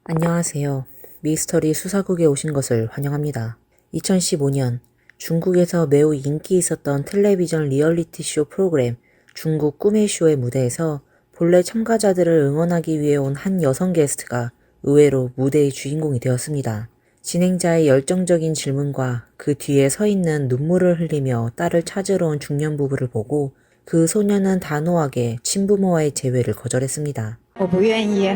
안녕하세요. 미스터리 수사국에 오신 것을 환영합니다. 2015년 중국에서 매우 인기 있었던 텔레비전 리얼리티 쇼 프로그램 중국 꿈의 쇼의 무대에서 본래 참가자들을 응원하기 위해 온 한 여성 게스트가 의외로 무대의 주인공이 되었습니다. 진행자의 열정적인 질문과 그 뒤에 서 있는 눈물을 흘리며 딸을 찾으러 온 중년 부부를 보고 그 소녀는 단호하게 친부모와의 재회를 거절했습니다. 我不愿意，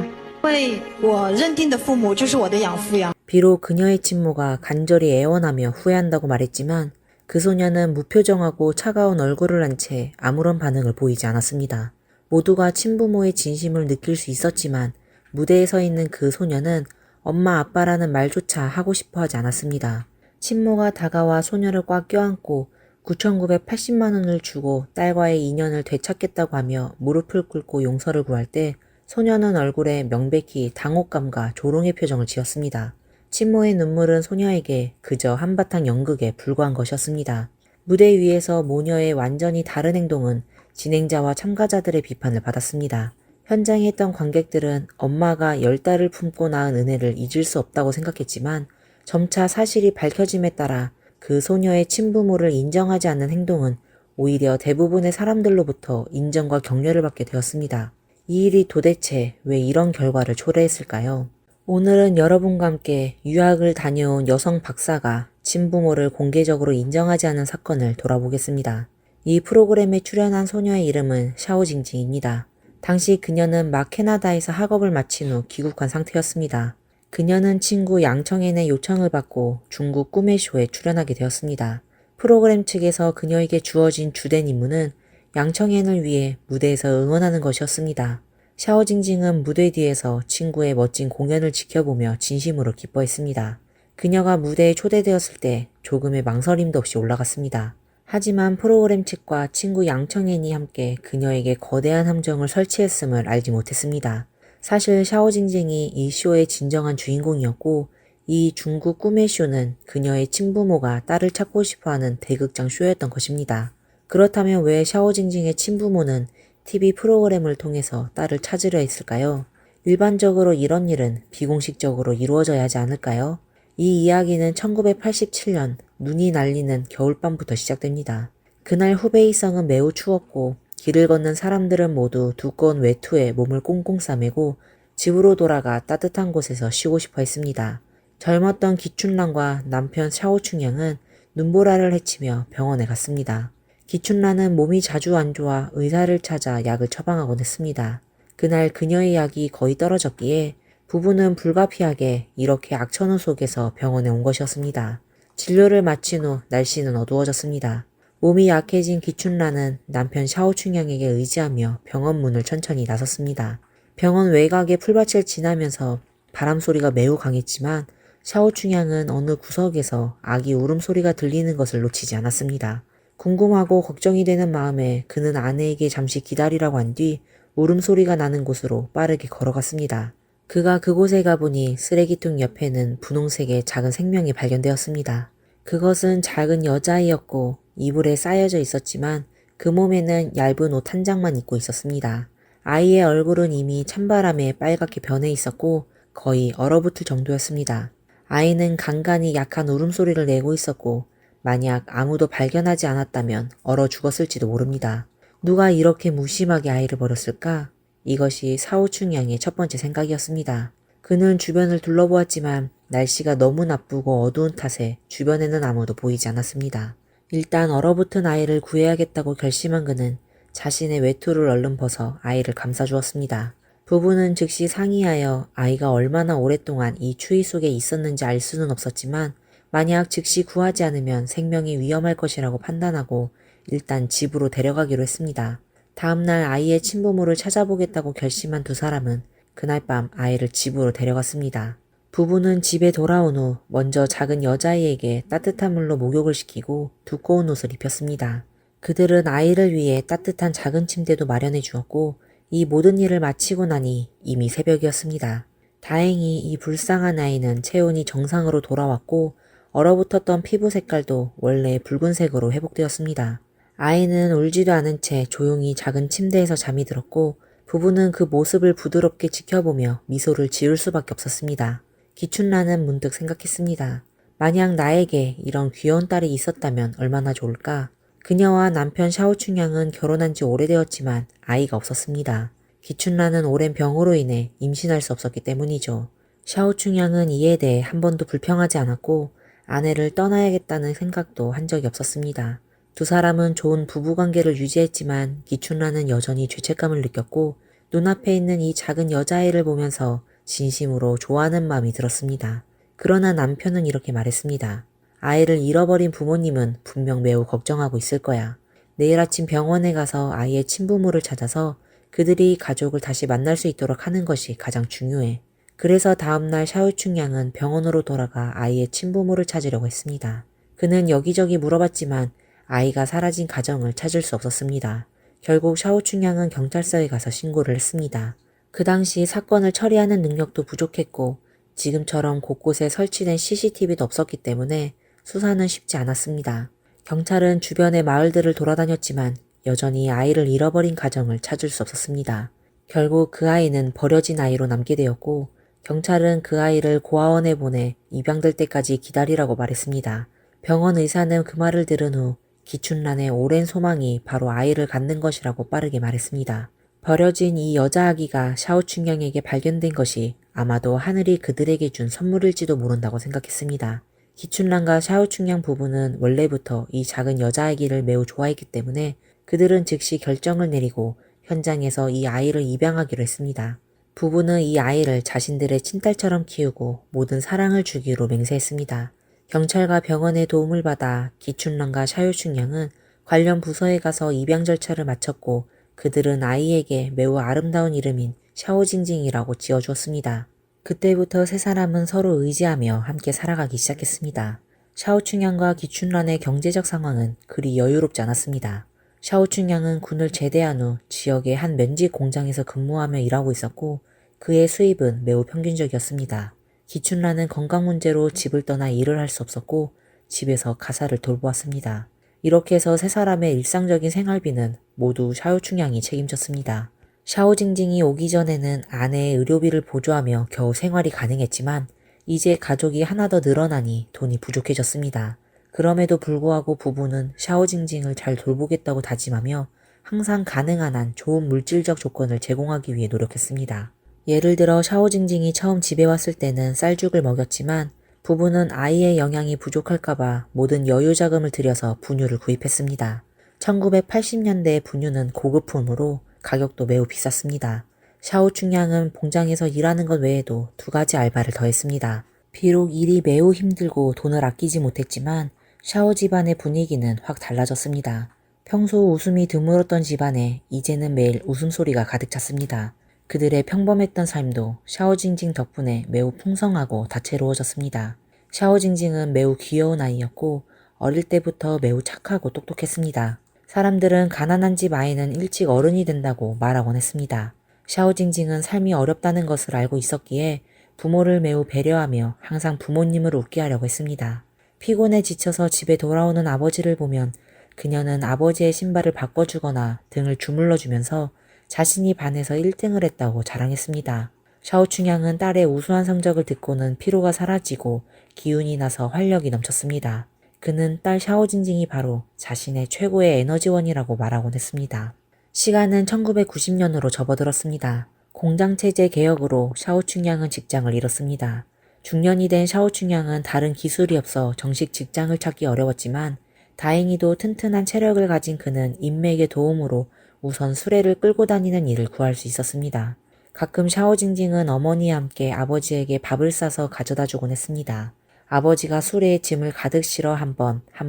因为我认定的父母就是我的养父养。 비록 그녀의 친모가 간절히 애원하며 후회한다고 말했지만 그 소녀는 무표정하고 차가운 얼굴을 한 채 아무런 반응을 보이지 않았습니다. 모두가 친부모의 진심을 느낄 수 있었지만 무대에 서 있는 그 소녀는 엄마 아빠라는 말조차 하고 싶어 하지 않았습니다. 친모가 다가와 소녀를 꽉 껴안고 9,980만 원을 주고 딸과의 인연을 되찾겠다고 하며 무릎을 꿇고 용서를 구할 때 소녀는 얼굴에 명백히 당혹감과 조롱의 표정을 지었습니다. 친모의 눈물은 소녀에게 그저 한바탕 연극에 불과한 것이었습니다. 무대 위에서 모녀의 완전히 다른 행동은 진행자와 참가자들의 비판을 받았습니다. 현장에 있던 관객들은 엄마가 10달을 품고 낳은 은혜를 잊을 수 없다고 생각했지만 점차 사실이 밝혀짐에 따라 그 소녀의 친부모를 인정하지 않는 행동은 오히려 대부분의 사람들로부터 인정과 격려를 받게 되었습니다. 이 일이 도대체 왜 이런 결과를 초래했을까요? 오늘은 여러분과 함께 유학을 다녀온 여성 박사가 친부모를 공개적으로 인정하지 않은 사건을 돌아보겠습니다. 이 프로그램에 출연한 소녀의 이름은 샤오징징입니다. 당시 그녀는 막 캐나다에서 학업을 마친 후 귀국한 상태였습니다. 그녀는 친구 양청엔의 요청을 받고 중국 꿈의 쇼에 출연하게 되었습니다. 프로그램 측에서 그녀에게 주어진 주된 임무는 양청엔을 위해 무대에서 응원하는 것이었습니다. 샤오징징은 무대 뒤에서 친구의 멋진 공연을 지켜보며 진심으로 기뻐했습니다. 그녀가 무대에 초대되었을 때 조금의 망설임도 없이 올라갔습니다. 하지만 프로그램 측과 친구 양청엔이 함께 그녀에게 거대한 함정을 설치했음을 알지 못했습니다. 사실 샤오징징이 이 쇼의 진정한 주인공이었고 이 중국 꿈의 쇼는 그녀의 친부모가 딸을 찾고 싶어하는 대극장 쇼였던 것입니다. 그렇다면 왜 샤오징징의 친부모는 TV 프로그램을 통해서 딸을 찾으려 했을까요? 일반적으로 이런 일은 비공식적으로 이루어져야 하지 않을까요? 이 이야기는 1987년 눈이 날리는 겨울밤부터 시작됩니다. 그날 후베이성은 매우 추웠고 길을 걷는 사람들은 모두 두꺼운 외투에 몸을 꽁꽁 싸매고 집으로 돌아가 따뜻한 곳에서 쉬고 싶어 했습니다. 젊었던 기춘란과 남편 샤오충양은 눈보라를 헤치며 병원에 갔습니다. 기춘란은 몸이 자주 안 좋아 의사를 찾아 약을 처방하곤 했습니다. 그날 그녀의 약이 거의 떨어졌기에 부부는 불가피하게 이렇게 악천후 속에서 병원에 온 것이었습니다. 진료를 마친 후 날씨는 어두워졌습니다. 몸이 약해진 기춘란은 남편 샤오충양에게 의지하며 병원 문을 천천히 나섰습니다. 병원 외곽의 풀밭을 지나면서 바람소리가 매우 강했지만 샤오충양은 어느 구석에서 아기 울음소리가 들리는 것을 놓치지 않았습니다. 궁금하고 걱정이 되는 마음에 그는 아내에게 잠시 기다리라고 한 뒤 울음소리가 나는 곳으로 빠르게 걸어갔습니다. 그가 그곳에 가보니 쓰레기통 옆에는 분홍색의 작은 생명이 발견되었습니다. 그것은 작은 여자아이였고 이불에 쌓여져 있었지만 그 몸에는 얇은 옷 한 장만 입고 있었습니다. 아이의 얼굴은 이미 찬바람에 빨갛게 변해 있었고 거의 얼어붙을 정도였습니다. 아이는 간간히 약한 울음소리를 내고 있었고 만약 아무도 발견하지 않았다면 얼어 죽었을지도 모릅니다. 누가 이렇게 무심하게 아이를 버렸을까? 이것이 샤오충양의 첫 번째 생각이었습니다. 그는 주변을 둘러보았지만 날씨가 너무 나쁘고 어두운 탓에 주변에는 아무도 보이지 않았습니다. 일단 얼어붙은 아이를 구해야겠다고 결심한 그는 자신의 외투를 얼른 벗어 아이를 감싸주었습니다. 부부는 즉시 상의하여 아이가 얼마나 오랫동안 이 추위 속에 있었는지 알 수는 없었지만 만약 즉시 구하지 않으면 생명이 위험할 것이라고 판단하고 일단 집으로 데려가기로 했습니다. 다음날 아이의 친부모를 찾아보겠다고 결심한 두 사람은 그날 밤 아이를 집으로 데려갔습니다. 부부는 집에 돌아온 후 먼저 작은 여자아이에게 따뜻한 물로 목욕을 시키고 두꺼운 옷을 입혔습니다. 그들은 아이를 위해 따뜻한 작은 침대도 마련해 주었고 이 모든 일을 마치고 나니 이미 새벽이었습니다. 다행히 이 불쌍한 아이는 체온이 정상으로 돌아왔고 얼어붙었던 피부 색깔도 원래 붉은색으로 회복되었습니다. 아이는 울지도 않은 채 조용히 작은 침대에서 잠이 들었고 부부는 그 모습을 부드럽게 지켜보며 미소를 지을 수밖에 없었습니다. 기춘란은 문득 생각했습니다. 만약 나에게 이런 귀여운 딸이 있었다면 얼마나 좋을까? 그녀와 남편 샤오충양은 결혼한 지 오래되었지만 아이가 없었습니다. 기춘란은 오랜 병으로 인해 임신할 수 없었기 때문이죠. 샤오충양은 이에 대해 한 번도 불평하지 않았고 아내를 떠나야겠다는 생각도 한 적이 없었습니다. 두 사람은 좋은 부부관계를 유지했지만 기춘란은 여전히 죄책감을 느꼈고 눈앞에 있는 이 작은 여자아이를 보면서 진심으로 좋아하는 마음이 들었습니다. 그러나 남편은 이렇게 말했습니다. 아이를 잃어버린 부모님은 분명 매우 걱정하고 있을 거야. 내일 아침 병원에 가서 아이의 친부모를 찾아서 그들이 가족을 다시 만날 수 있도록 하는 것이 가장 중요해. 그래서 다음날 샤오충양은 병원으로 돌아가 아이의 친부모를 찾으려고 했습니다. 그는 여기저기 물어봤지만 아이가 사라진 가정을 찾을 수 없었습니다. 결국 샤오충양은 경찰서에 가서 신고를 했습니다. 그 당시 사건을 처리하는 능력도 부족했고 지금처럼 곳곳에 설치된 CCTV도 없었기 때문에 수사는 쉽지 않았습니다. 경찰은 주변의 마을들을 돌아다녔지만 여전히 아이를 잃어버린 가정을 찾을 수 없었습니다. 결국 그 아이는 버려진 아이로 남게 되었고 경찰은 그 아이를 고아원에 보내 입양될 때까지 기다리라고 말했습니다. 병원 의사는 그 말을 들은 후 기춘란의 오랜 소망이 바로 아이를 갖는 것이라고 빠르게 말했습니다. 버려진 이 여자 아기가 샤오충양에게 발견된 것이 아마도 하늘이 그들에게 준 선물일지도 모른다고 생각했습니다. 기춘란과 샤오충양 부부는 원래부터 이 작은 여자아기를 매우 좋아했기 때문에 그들은 즉시 결정을 내리고 현장에서 이 아이를 입양하기로 했습니다. 부부는 이 아이를 자신들의 친딸처럼 키우고 모든 사랑을 주기로 맹세했습니다. 경찰과 병원의 도움을 받아 기춘란과 샤오충양은 관련 부서에 가서 입양 절차를 마쳤고 그들은 아이에게 매우 아름다운 이름인 샤오징징이라고 지어주었습니다. 그때부터 세 사람은 서로 의지하며 함께 살아가기 시작했습니다. 샤오충양과 기춘란의 경제적 상황은 그리 여유롭지 않았습니다. 샤오충양은 군을 제대한 후 지역의 한 면직 공장에서 근무하며 일하고 있었고 그의 수입은 매우 평균적이었습니다. 기춘란은 건강 문제로 집을 떠나 일을 할 수 없었고 집에서 가사를 돌보았습니다. 이렇게 해서 세 사람의 일상적인 생활비는 모두 샤오충양이 책임졌습니다. 샤오징징이 오기 전에는 아내의 의료비를 보조하며 겨우 생활이 가능했지만 이제 가족이 하나 더 늘어나니 돈이 부족해졌습니다. 그럼에도 불구하고 부부는 샤오징징을 잘 돌보겠다고 다짐하며 항상 가능한 한 좋은 물질적 조건을 제공하기 위해 노력했습니다. 예를 들어 샤오징징이 처음 집에 왔을 때는 쌀죽을 먹였지만 부부는 아이의 영양이 부족할까봐 모든 여유 자금을 들여서 분유를 구입했습니다. 1980년대의 분유는 고급품으로 가격도 매우 비쌌습니다. 샤오충양은 공장에서 일하는 것 외에도 2가지 알바를 더했습니다. 비록 일이 매우 힘들고 돈을 아끼지 못했지만 샤오 집안의 분위기는 확 달라졌습니다. 평소 웃음이 드물었던 집안에 이제는 매일 웃음소리가 가득 찼습니다. 그들의 평범했던 삶도 샤오징징 덕분에 매우 풍성하고 다채로워졌습니다. 샤오징징은 매우 귀여운 아이였고 어릴 때부터 매우 착하고 똑똑했습니다. 사람들은 가난한 집 아이는 일찍 어른이 된다고 말하곤 했습니다. 샤오징징은 삶이 어렵다는 것을 알고 있었기에 부모를 매우 배려하며 항상 부모님을 웃게 하려고 했습니다. 피곤해 지쳐서 집에 돌아오는 아버지를 보면 그녀는 아버지의 신발을 바꿔주거나 등을 주물러주면서 자신이 반에서 1등을 했다고 자랑했습니다. 샤오충양은 딸의 우수한 성적을 듣고는 피로가 사라지고 기운이 나서 활력이 넘쳤습니다. 그는 딸 샤오징징이 바로 자신의 최고의 에너지원이라고 말하곤 했습니다. 시간은 1990년으로 접어들었습니다. 공장체제 개혁으로 샤오충양은 직장을 잃었습니다. 중년이 된 샤오충양은 다른 기술이 없어 정식 직장을 찾기 어려웠지만 다행히도 튼튼한 체력을 가진 그는 인맥의 도움으로 우선 수레를 끌고 다니는 일을 구할 수 있었습니다. 가끔 샤오징징은 어머니와 함께 아버지에게 밥을 싸서 가져다 주곤 했습니다. 아버지가 수레에 짐을 가득 실어 한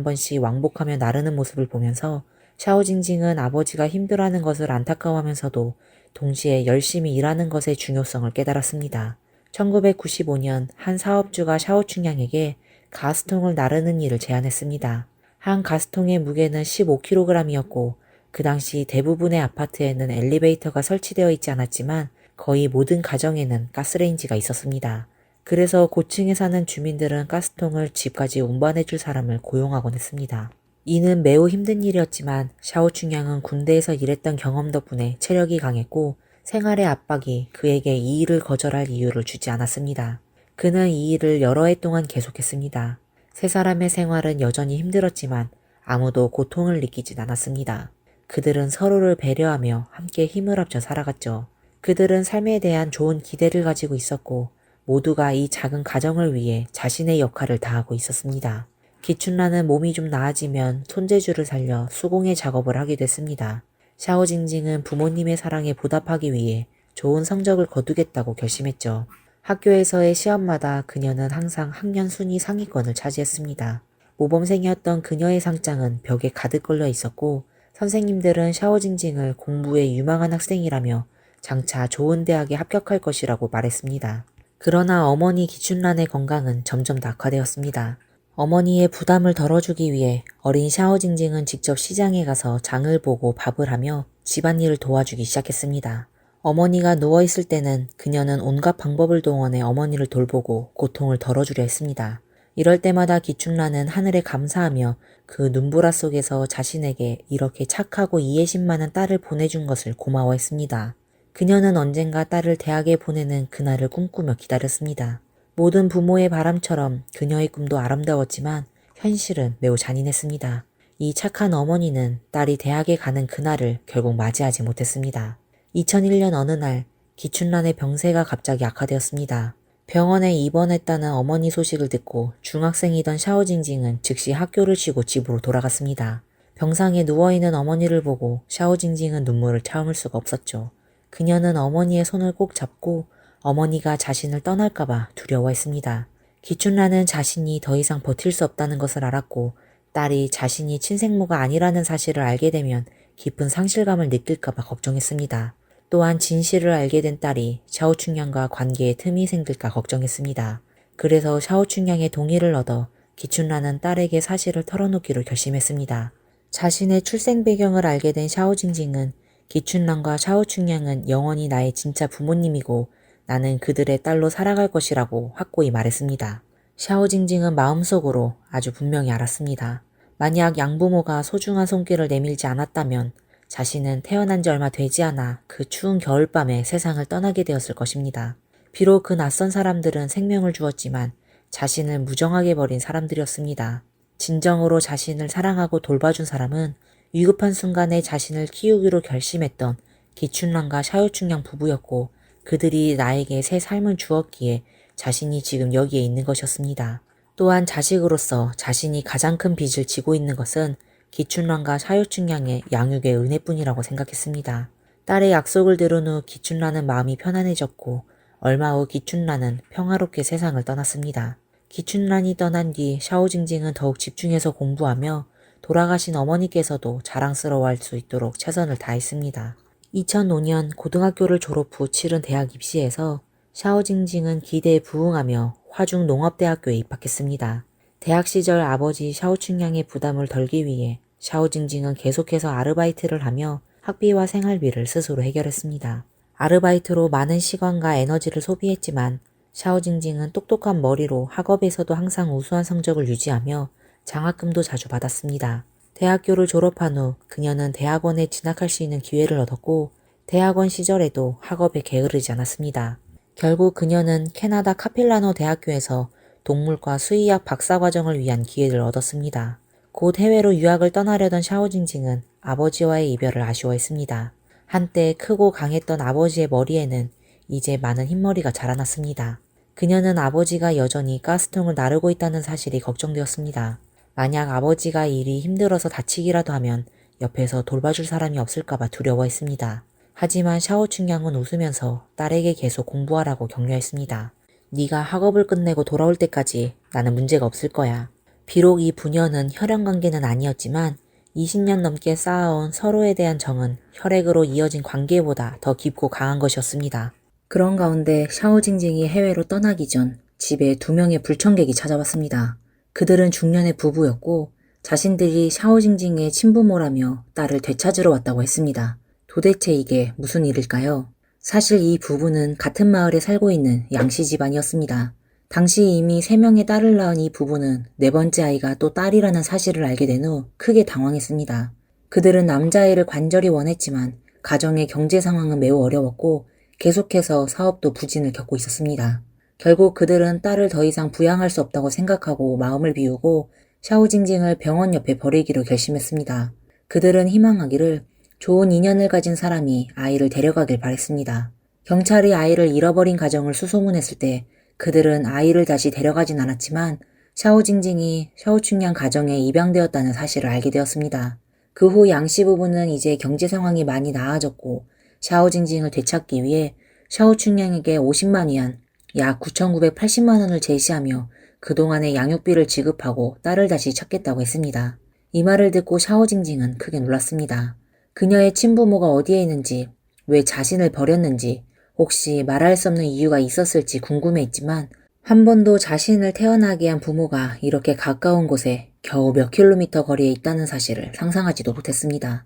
번씩 왕복하며 나르는 모습을 보면서 샤오징징은 아버지가 힘들어하는 것을 안타까워하면서도 동시에 열심히 일하는 것의 중요성을 깨달았습니다. 1995년 한 사업주가 샤오충양에게 가스통을 나르는 일을 제안했습니다. 한 가스통의 무게는 15kg이었고 그 당시 대부분의 아파트에는 엘리베이터가 설치되어 있지 않았지만 거의 모든 가정에는 가스레인지가 있었습니다. 그래서 고층에 사는 주민들은 가스통을 집까지 운반해줄 사람을 고용하곤 했습니다. 이는 매우 힘든 일이었지만 샤오충양은 군대에서 일했던 경험 덕분에 체력이 강했고 생활의 압박이 그에게 이 일을 거절할 이유를 주지 않았습니다. 그는 이 일을 여러 해 동안 계속했습니다. 세 사람의 생활은 여전히 힘들었지만 아무도 고통을 느끼진 않았습니다. 그들은 서로를 배려하며 함께 힘을 합쳐 살아갔죠. 그들은 삶에 대한 좋은 기대를 가지고 있었고 모두가 이 작은 가정을 위해 자신의 역할을 다하고 있었습니다. 기춘라는 몸이 좀 나아지면 손재주를 살려 수공예 작업을 하게 됐습니다. 샤오징징은 부모님의 사랑에 보답하기 위해 좋은 성적을 거두겠다고 결심했죠. 학교에서의 시험마다 그녀는 항상 학년 순위 상위권을 차지했습니다. 모범생이었던 그녀의 상장은 벽에 가득 걸려 있었고 선생님들은 샤오징징을 공부에 유망한 학생이라며 장차 좋은 대학에 합격할 것이라고 말했습니다. 그러나 어머니 기춘란의 건강은 점점 악화되었습니다. 어머니의 부담을 덜어주기 위해 어린 샤오징징은 직접 시장에 가서 장을 보고 밥을 하며 집안일을 도와주기 시작했습니다. 어머니가 누워있을 때는 그녀는 온갖 방법을 동원해 어머니를 돌보고 고통을 덜어주려 했습니다. 이럴 때마다 기춘란은 하늘에 감사하며 그 눈보라 속에서 자신에게 이렇게 착하고 이해심 많은 딸을 보내준 것을 고마워했습니다. 그녀는 언젠가 딸을 대학에 보내는 그날을 꿈꾸며 기다렸습니다. 모든 부모의 바람처럼 그녀의 꿈도 아름다웠지만 현실은 매우 잔인했습니다. 이 착한 어머니는 딸이 대학에 가는 그날을 결국 맞이하지 못했습니다. 2001년 어느 날 기춘란의 병세가 갑자기 악화되었습니다. 병원에 입원했다는 어머니 소식을 듣고 중학생이던 샤오징징은 즉시 학교를 쉬고 집으로 돌아갔습니다. 병상에 누워있는 어머니를 보고 샤오징징은 눈물을 참을 수가 없었죠. 그녀는 어머니의 손을 꼭 잡고 어머니가 자신을 떠날까봐 두려워했습니다. 기춘란은 자신이 더 이상 버틸 수 없다는 것을 알았고 딸이 자신이 친생모가 아니라는 사실을 알게 되면 깊은 상실감을 느낄까봐 걱정했습니다. 또한 진실을 알게 된 딸이 샤오충양과 관계에 틈이 생길까 걱정했습니다. 그래서 샤오충양의 동의를 얻어 기춘란은 딸에게 사실을 털어놓기로 결심했습니다. 자신의 출생 배경을 알게 된 샤오징징은 기춘란과 샤오충양은 영원히 나의 진짜 부모님이고 나는 그들의 딸로 살아갈 것이라고 확고히 말했습니다. 샤오징징은 마음속으로 아주 분명히 알았습니다. 만약 양부모가 소중한 손길을 내밀지 않았다면 자신은 태어난 지 얼마 되지 않아 그 추운 겨울밤에 세상을 떠나게 되었을 것입니다. 비록 그 낯선 사람들은 생명을 주었지만 자신을 무정하게 버린 사람들이었습니다. 진정으로 자신을 사랑하고 돌봐준 사람은 위급한 순간에 자신을 키우기로 결심했던 기춘란과 샤오충양 부부였고 그들이 나에게 새 삶을 주었기에 자신이 지금 여기에 있는 것이었습니다. 또한 자식으로서 자신이 가장 큰 빚을 지고 있는 것은 기춘란과 샤오충양의 양육의 은혜뿐이라고 생각했습니다. 딸의 약속을 들은 후 기춘란은 마음이 편안해졌고 얼마 후 기춘란은 평화롭게 세상을 떠났습니다. 기춘란이 떠난 뒤 샤오징징은 더욱 집중해서 공부하며 돌아가신 어머니께서도 자랑스러워할 수 있도록 최선을 다했습니다. 2005년 고등학교를 졸업 후 치른 대학 입시에서 샤오징징은 기대에 부응하며 화중 농업대학교에 입학했습니다. 대학 시절 아버지 샤오충양의 부담을 덜기 위해 샤오징징은 계속해서 아르바이트를 하며 학비와 생활비를 스스로 해결했습니다. 아르바이트로 많은 시간과 에너지를 소비했지만 샤오징징은 똑똑한 머리로 학업에서도 항상 우수한 성적을 유지하며 장학금도 자주 받았습니다. 대학교를 졸업한 후 그녀는 대학원에 진학할 수 있는 기회를 얻었고 대학원 시절에도 학업에 게으르지 않았습니다. 결국 그녀는 캐나다 카필라노 대학교에서 동물과 수의학 박사과정을 위한 기회를 얻었습니다. 곧 해외로 유학을 떠나려던 샤오징징은 아버지와의 이별을 아쉬워했습니다. 한때 크고 강했던 아버지의 머리에는 이제 많은 흰머리가 자라났습니다. 그녀는 아버지가 여전히 가스통을 나르고 있다는 사실이 걱정되었습니다. 만약 아버지가 일이 힘들어서 다치기라도 하면 옆에서 돌봐줄 사람이 없을까봐 두려워했습니다. 하지만 샤오충양은 웃으면서 딸에게 계속 공부하라고 격려했습니다. 네가 학업을 끝내고 돌아올 때까지 나는 문제가 없을 거야. 비록 이 부녀는 혈연관계는 아니었지만 20년 넘게 쌓아온 서로에 대한 정은 혈액으로 이어진 관계보다 더 깊고 강한 것이었습니다. 그런 가운데 샤오징징이 해외로 떠나기 전 집에 2명의 불청객이 찾아왔습니다. 그들은 중년의 부부였고 자신들이 샤오징징의 친부모라며 딸을 되찾으러 왔다고 했습니다. 도대체 이게 무슨 일일까요? 사실 이 부부는 같은 마을에 살고 있는 양씨 집안이었습니다. 당시 이미 3명의 딸을 낳은 이 부부는 4번째 아이가 또 딸이라는 사실을 알게 된 후 크게 당황했습니다. 그들은 남자아이를 간절히 원했지만 가정의 경제 상황은 매우 어려웠고 계속해서 사업도 부진을 겪고 있었습니다. 결국 그들은 딸을 더 이상 부양할 수 없다고 생각하고 마음을 비우고 샤오징징을 병원 옆에 버리기로 결심했습니다. 그들은 희망하기를 좋은 인연을 가진 사람이 아이를 데려가길 바랬습니다. 경찰이 아이를 잃어버린 가정을 수소문했을 때 그들은 아이를 다시 데려가진 않았지만 샤오징징이 샤오춘양 가정에 입양되었다는 사실을 알게 되었습니다. 그 후 양씨 부부는 이제 경제 상황이 많이 나아졌고 샤오징징을 되찾기 위해 샤오춘양에게 50만 위안, 약 9,980만 원을 제시하며 그동안의 양육비를 지급하고 딸을 다시 찾겠다고 했습니다. 이 말을 듣고 샤오징징은 크게 놀랐습니다. 그녀의 친부모가 어디에 있는지, 왜 자신을 버렸는지, 혹시 말할 수 없는 이유가 있었을지 궁금해했지만 한 번도 자신을 태어나게 한 부모가 이렇게 가까운 곳에 겨우 몇 킬로미터 거리에 있다는 사실을 상상하지도 못했습니다.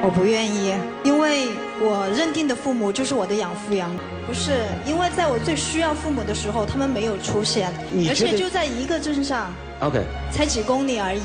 我不愿意，因为我认定的父母就是我的养父养母，不是因为在我最需要父母的时候，他们没有出现，而且就在一个镇上 OK， 才几公里而已。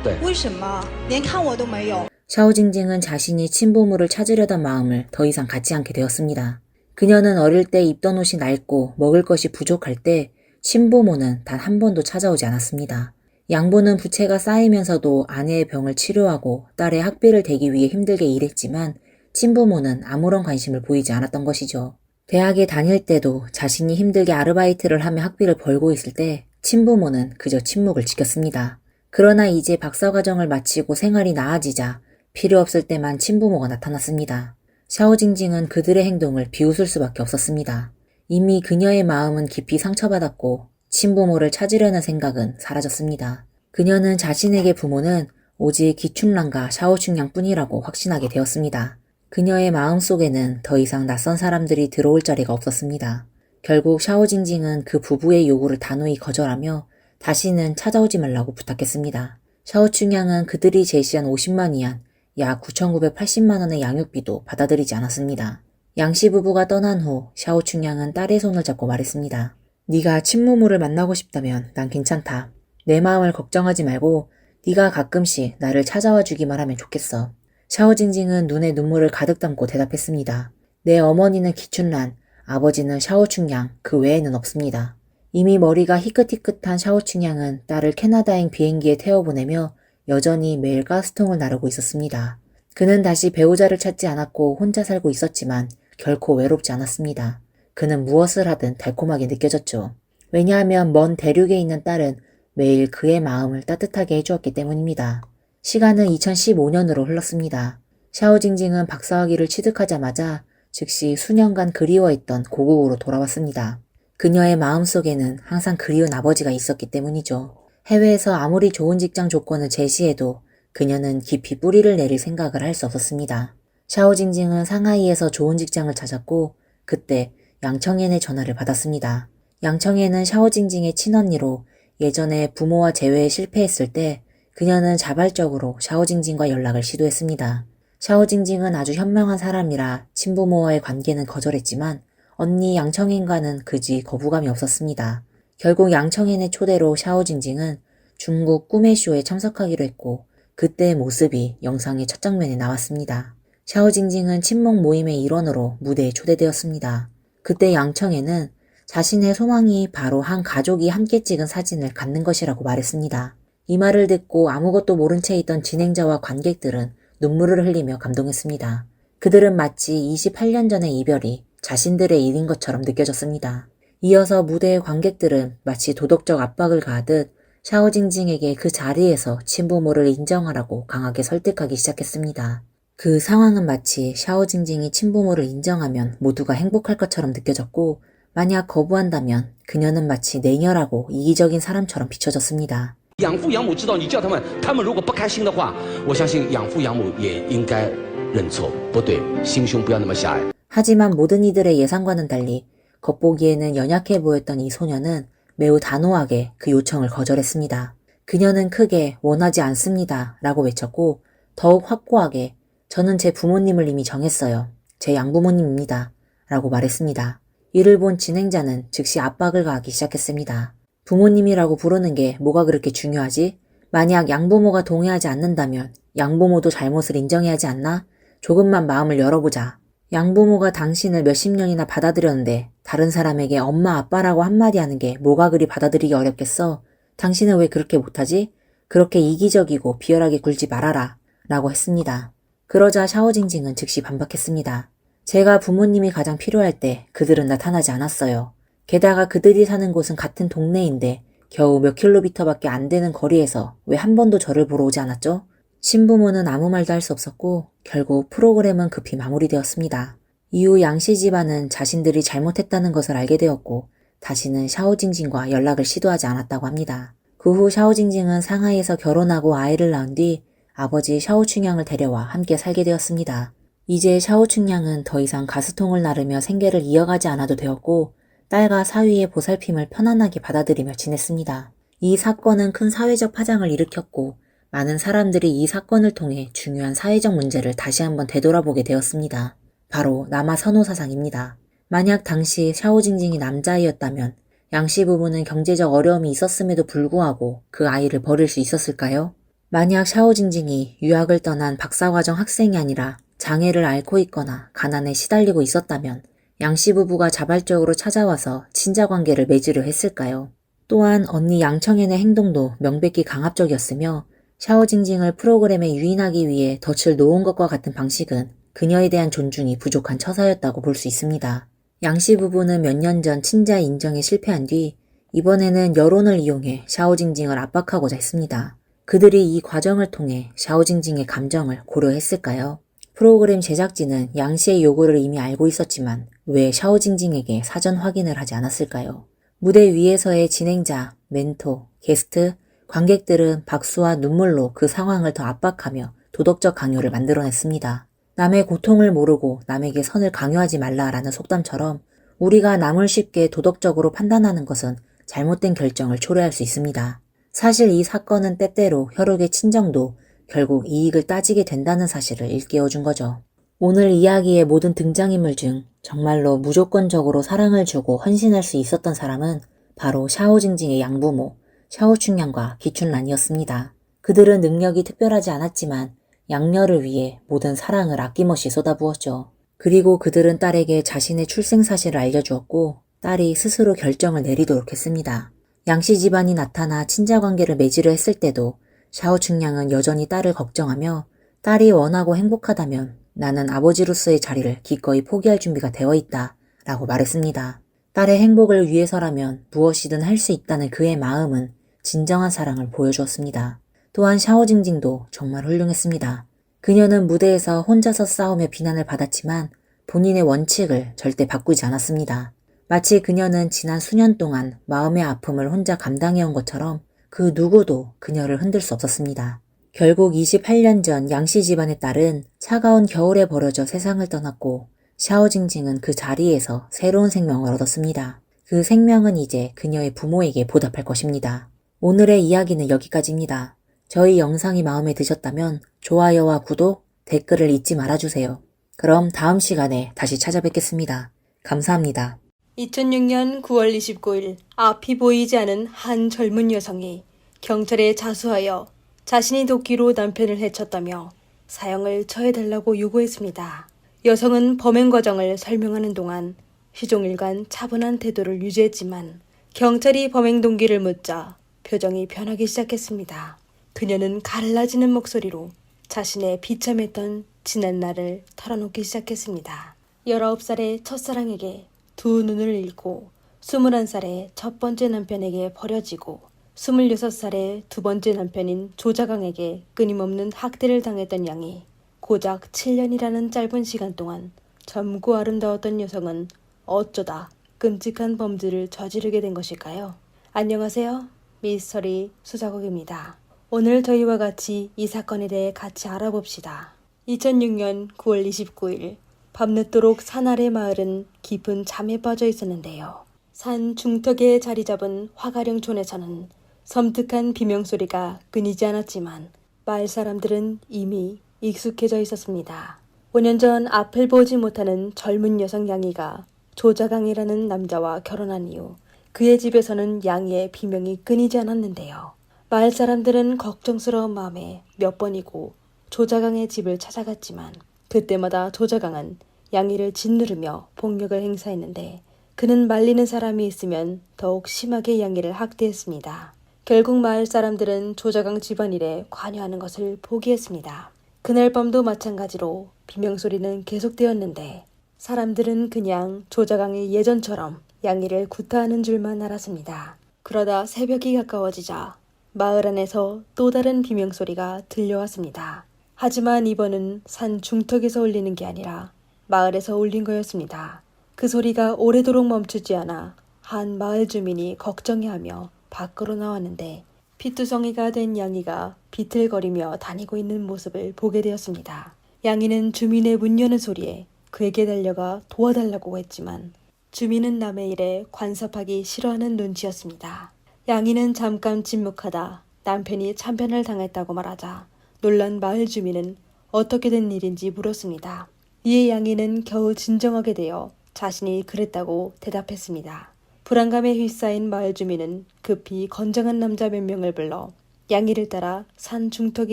对，为什么连看我都没有？ 샤오징징은 자신이 친부모를 찾으려던 마음을 더 이상 갖지 않게 되었습니다. 그녀는 어릴 때 입던 옷이 낡고 먹을 것이 부족할 때 친부모는 단 한 번도 찾아오지 않았습니다. 양부는 부채가 쌓이면서도 아내의 병을 치료하고 딸의 학비를 대기 위해 힘들게 일했지만 친부모는 아무런 관심을 보이지 않았던 것이죠. 대학에 다닐 때도 자신이 힘들게 아르바이트를 하며 학비를 벌고 있을 때 친부모는 그저 침묵을 지켰습니다. 그러나 이제 박사과정을 마치고 생활이 나아지자 필요 없을 때만 친부모가 나타났습니다. 샤오징징은 그들의 행동을 비웃을 수밖에 없었습니다. 이미 그녀의 마음은 깊이 상처받았고 친부모를 찾으려는 생각은 사라졌습니다. 그녀는 자신에게 부모는 오직 기춘란과 샤오춘양 뿐이라고 확신하게 되었습니다. 그녀의 마음속에는 더 이상 낯선 사람들이 들어올 자리가 없었습니다. 결국 샤오징징은 그 부부의 요구를 단호히 거절하며 다시는 찾아오지 말라고 부탁했습니다. 샤오춘양은 그들이 제시한 50만 위안, 약 9,980만 원의 양육비도 받아들이지 않았습니다. 양씨 부부가 떠난 후 샤오춘양은 딸의 손을 잡고 말했습니다. 네가 친부모를 만나고 싶다면 난 괜찮다. 내 마음을 걱정하지 말고 네가 가끔씩 나를 찾아와 주기만 하면 좋겠어. 샤오징징은 눈에 눈물을 가득 담고 대답했습니다. 내 어머니는 기춘란, 아버지는 샤오춘양, 그 외에는 없습니다. 이미 머리가 희끗희끗한 샤오춘양은 딸을 캐나다행 비행기에 태워보내며 여전히 매일 가스통을 나르고 있었습니다. 그는 다시 배우자를 찾지 않았고 혼자 살고 있었지만 결코 외롭지 않았습니다. 그는 무엇을 하든 달콤하게 느껴졌죠. 왜냐하면 먼 대륙에 있는 딸은 매일 그의 마음을 따뜻하게 해주었기 때문입니다. 시간은 2015년으로 흘렀습니다. 샤오징징은 박사학위를 취득하자마자 즉시 수년간 그리워했던 고국으로 돌아왔습니다. 그녀의 마음속에는 항상 그리운 아버지가 있었기 때문이죠. 해외에서 아무리 좋은 직장 조건을 제시해도 그녀는 깊이 뿌리를 내릴 생각을 할 수 없었습니다. 샤오징징은 상하이에서 좋은 직장을 찾았고 그때 양청엔의 전화를 받았습니다. 양청엔은 샤오징징의 친언니로 예전에 부모와 재회에 실패했을 때 그녀는 자발적으로 샤오징징과 연락을 시도했습니다. 샤오징징은 아주 현명한 사람이라 친부모와의 관계는 거절했지만 언니 양청엔과는 그지 거부감이 없었습니다. 결국 양청엔의 초대로 샤오징징은 중국 꿈의 쇼에 참석하기로 했고 그때의 모습이 영상의 첫 장면에 나왔습니다. 샤오징징은 친목 모임의 일원으로 무대에 초대되었습니다. 그때 양청엔은 자신의 소망이 바로 한 가족이 함께 찍은 사진을 갖는 것이라고 말했습니다. 이 말을 듣고 아무것도 모른 채 있던 진행자와 관객들은 눈물을 흘리며 감동했습니다. 그들은 마치 28년 전의 이별이 자신들의 일인 것처럼 느껴졌습니다. 이어서 무대의 관객들은 마치 도덕적 압박을 가하듯 샤오징징에게 그 자리에서 친부모를 인정하라고 강하게 설득하기 시작했습니다. 그 상황은 마치 샤오징징이 친부모를 인정하면 모두가 행복할 것처럼 느껴졌고 만약 거부한다면 그녀는 마치 냉혈하고 이기적인 사람처럼 비춰졌습니다. 养父养母知道你叫他们如果不开心的话，我相信养父养母也应该认错，不对，心胸不要那么狭隘。 하지만 모든 이들의 예상과는 달리 겉보기에는 연약해 보였던 이 소녀는 매우 단호하게 그 요청을 거절했습니다. 그녀는 크게 원하지 않습니다 라고 외쳤고 더욱 확고하게 저는 제 부모님을 이미 정했어요. 제 양부모님입니다 라고 말했습니다. 이를 본 진행자는 즉시 압박을 가하기 시작했습니다. 부모님이라고 부르는 게 뭐가 그렇게 중요하지? 만약 양부모가 동의하지 않는다면 양부모도 잘못을 인정해야 하지 않나? 조금만 마음을 열어보자. 양부모가 당신을 몇십 년이나 받아들였는데 다른 사람에게 엄마 아빠라고 한마디 하는 게 뭐가 그리 받아들이기 어렵겠어? 당신은 왜 그렇게 못하지? 그렇게 이기적이고 비열하게 굴지 말아라 라고 했습니다. 그러자 샤오징징은 즉시 반박했습니다. 제가 부모님이 가장 필요할 때 그들은 나타나지 않았어요. 게다가 그들이 사는 곳은 같은 동네인데 겨우 몇 킬로미터밖에 안 되는 거리에서 왜 한 번도 저를 보러 오지 않았죠? 신부모는 아무 말도 할 수 없었고 결국 프로그램은 급히 마무리되었습니다. 이후 양씨 집안은 자신들이 잘못했다는 것을 알게 되었고 다시는 샤오징징과 연락을 시도하지 않았다고 합니다. 그 후 샤오징징은 상하이에서 결혼하고 아이를 낳은 뒤 아버지 샤오충양을 데려와 함께 살게 되었습니다. 이제 샤오충양은 더 이상 가스통을 나르며 생계를 이어가지 않아도 되었고 딸과 사위의 보살핌을 편안하게 받아들이며 지냈습니다. 이 사건은 큰 사회적 파장을 일으켰고 많은 사람들이 이 사건을 통해 중요한 사회적 문제를 다시 한번 되돌아보게 되었습니다. 바로 남아 선호 사상입니다. 만약 당시 샤오징징이 남자아이였다면 양씨 부부는 경제적 어려움이 있었음에도 불구하고 그 아이를 버릴 수 있었을까요? 만약 샤오징징이 유학을 떠난 박사과정 학생이 아니라 장애를 앓고 있거나 가난에 시달리고 있었다면 양씨 부부가 자발적으로 찾아와서 친자관계를 맺으려 했을까요? 또한 언니 양청현의 행동도 명백히 강압적이었으며 샤오징징을 프로그램에 유인하기 위해 덫을 놓은 것과 같은 방식은 그녀에 대한 존중이 부족한 처사였다고 볼 수 있습니다. 양씨 부부는 몇 년 전 친자 인정에 실패한 뒤 이번에는 여론을 이용해 샤오징징을 압박하고자 했습니다. 그들이 이 과정을 통해 샤오징징의 감정을 고려했을까요? 프로그램 제작진은 양씨의 요구를 이미 알고 있었지만 왜 샤오징징에게 사전 확인을 하지 않았을까요? 무대 위에서의 진행자, 멘토, 게스트, 관객들은 박수와 눈물로 그 상황을 더 압박하며 도덕적 강요를 만들어냈습니다. 남의 고통을 모르고 남에게 선을 강요하지 말라라는 속담처럼 우리가 남을 쉽게 도덕적으로 판단하는 것은 잘못된 결정을 초래할 수 있습니다. 사실 이 사건은 때때로 혈육의 친정도 결국 이익을 따지게 된다는 사실을 일깨워준 거죠. 오늘 이야기의 모든 등장인물 중 정말로 무조건적으로 사랑을 주고 헌신할 수 있었던 사람은 바로 샤오징징의 양부모, 샤오충양과 기춘란이었습니다. 그들은 능력이 특별하지 않았지만 양녀를 위해 모든 사랑을 아낌없이 쏟아부었죠. 그리고 그들은 딸에게 자신의 출생 사실을 알려주었고 딸이 스스로 결정을 내리도록 했습니다. 양씨 집안이 나타나 친자관계를 맺으려 했을 때도 샤오충양은 여전히 딸을 걱정하며 딸이 원하고 행복하다면 나는 아버지로서의 자리를 기꺼이 포기할 준비가 되어 있다 라고 말했습니다. 딸의 행복을 위해서라면 무엇이든 할 수 있다는 그의 마음은 진정한 사랑을 보여주었습니다. 또한 샤오징징도 정말 훌륭했습니다. 그녀는 무대에서 혼자서 싸우며 비난을 받았지만 본인의 원칙을 절대 바꾸지 않았습니다. 마치 그녀는 지난 수년 동안 마음의 아픔을 혼자 감당해온 것처럼 그 누구도 그녀를 흔들 수 없었습니다. 결국 28년 전 양씨 집안의 딸은 차가운 겨울에 버려져 세상을 떠났고 샤오징징은 그 자리에서 새로운 생명을 얻었습니다. 그 생명은 이제 그녀의 부모에게 보답할 것입니다. 오늘의 이야기는 여기까지입니다. 저희 영상이 마음에 드셨다면 좋아요와 구독, 댓글을 잊지 말아주세요. 그럼 다음 시간에 다시 찾아뵙겠습니다. 감사합니다. 2006년 9월 29일 앞이 보이지 않은 한 젊은 여성이 경찰에 자수하여 자신이 도끼로 남편을 해쳤다며 사형을 처해달라고 요구했습니다. 여성은 범행 과정을 설명하는 동안 시종일관 차분한 태도를 유지했지만 경찰이 범행 동기를 묻자 표정이 변하기 시작했습니다. 그녀는 갈라지는 목소리로 자신의 비참했던 지난 날을 털어놓기 시작했습니다. 19살의 첫사랑에게 두 눈을 잃고 21살의 첫 번째 남편에게 버려지고 26살의 두 번째 남편인 조자강에게 끊임없는 학대를 당했던 양이 고작 7년이라는 짧은 시간 동안 젊고 아름다웠던 여성은 어쩌다 끔찍한 범죄를 저지르게 된 것일까요? 안녕하세요. 미스터리 수사국입니다. 오늘 저희와 같이 이 사건에 대해 같이 알아봅시다. 2006년 9월 29일 밤늦도록 산 아래 마을은 깊은 잠에 빠져 있었는데요. 산 중턱에 자리 잡은 화가령촌에서는 섬뜩한 비명소리가 끊이지 않았지만 마을 사람들은 이미 익숙해져 있었습니다. 5년 전 앞을 보지 못하는 젊은 여성 양이가 조자강이라는 남자와 결혼한 이후 그의 집에서는 양이의 비명이 끊이지 않았는데요. 마을 사람들은 걱정스러운 마음에 몇 번이고 조자강의 집을 찾아갔지만 그때마다 조자강은 양이를 짓누르며 폭력을 행사했는데 그는 말리는 사람이 있으면 더욱 심하게 양이를 학대했습니다. 결국 마을 사람들은 조자강 집안일에 관여하는 것을 포기했습니다. 그날 밤도 마찬가지로 비명소리는 계속되었는데 사람들은 그냥 조자강이 예전처럼 양이를 구타하는 줄만 알았습니다. 그러다 새벽이 가까워지자 마을 안에서 또 다른 비명소리가 들려왔습니다. 하지만 이번은 산 중턱에서 울리는 게 아니라 마을에서 울린 거였습니다. 그 소리가 오래도록 멈추지 않아 한 마을 주민이 걱정해하며 밖으로 나왔는데 피투성이가 된 양이가 비틀거리며 다니고 있는 모습을 보게 되었습니다. 양이는 주민의 문 여는 소리에 그에게 달려가 도와달라고 했지만 주민은 남의 일에 간섭하기 싫어하는 눈치였습니다. 양이는 잠깐 침묵하다 남편이 참변을 당했다고 말하자 놀란 마을 주민은 어떻게 된 일인지 물었습니다. 이에 양이는 겨우 진정하게 되어 자신이 그랬다고 대답했습니다. 불안감에 휩싸인 마을 주민은 급히 건장한 남자 몇 명을 불러 양이를 따라 산 중턱에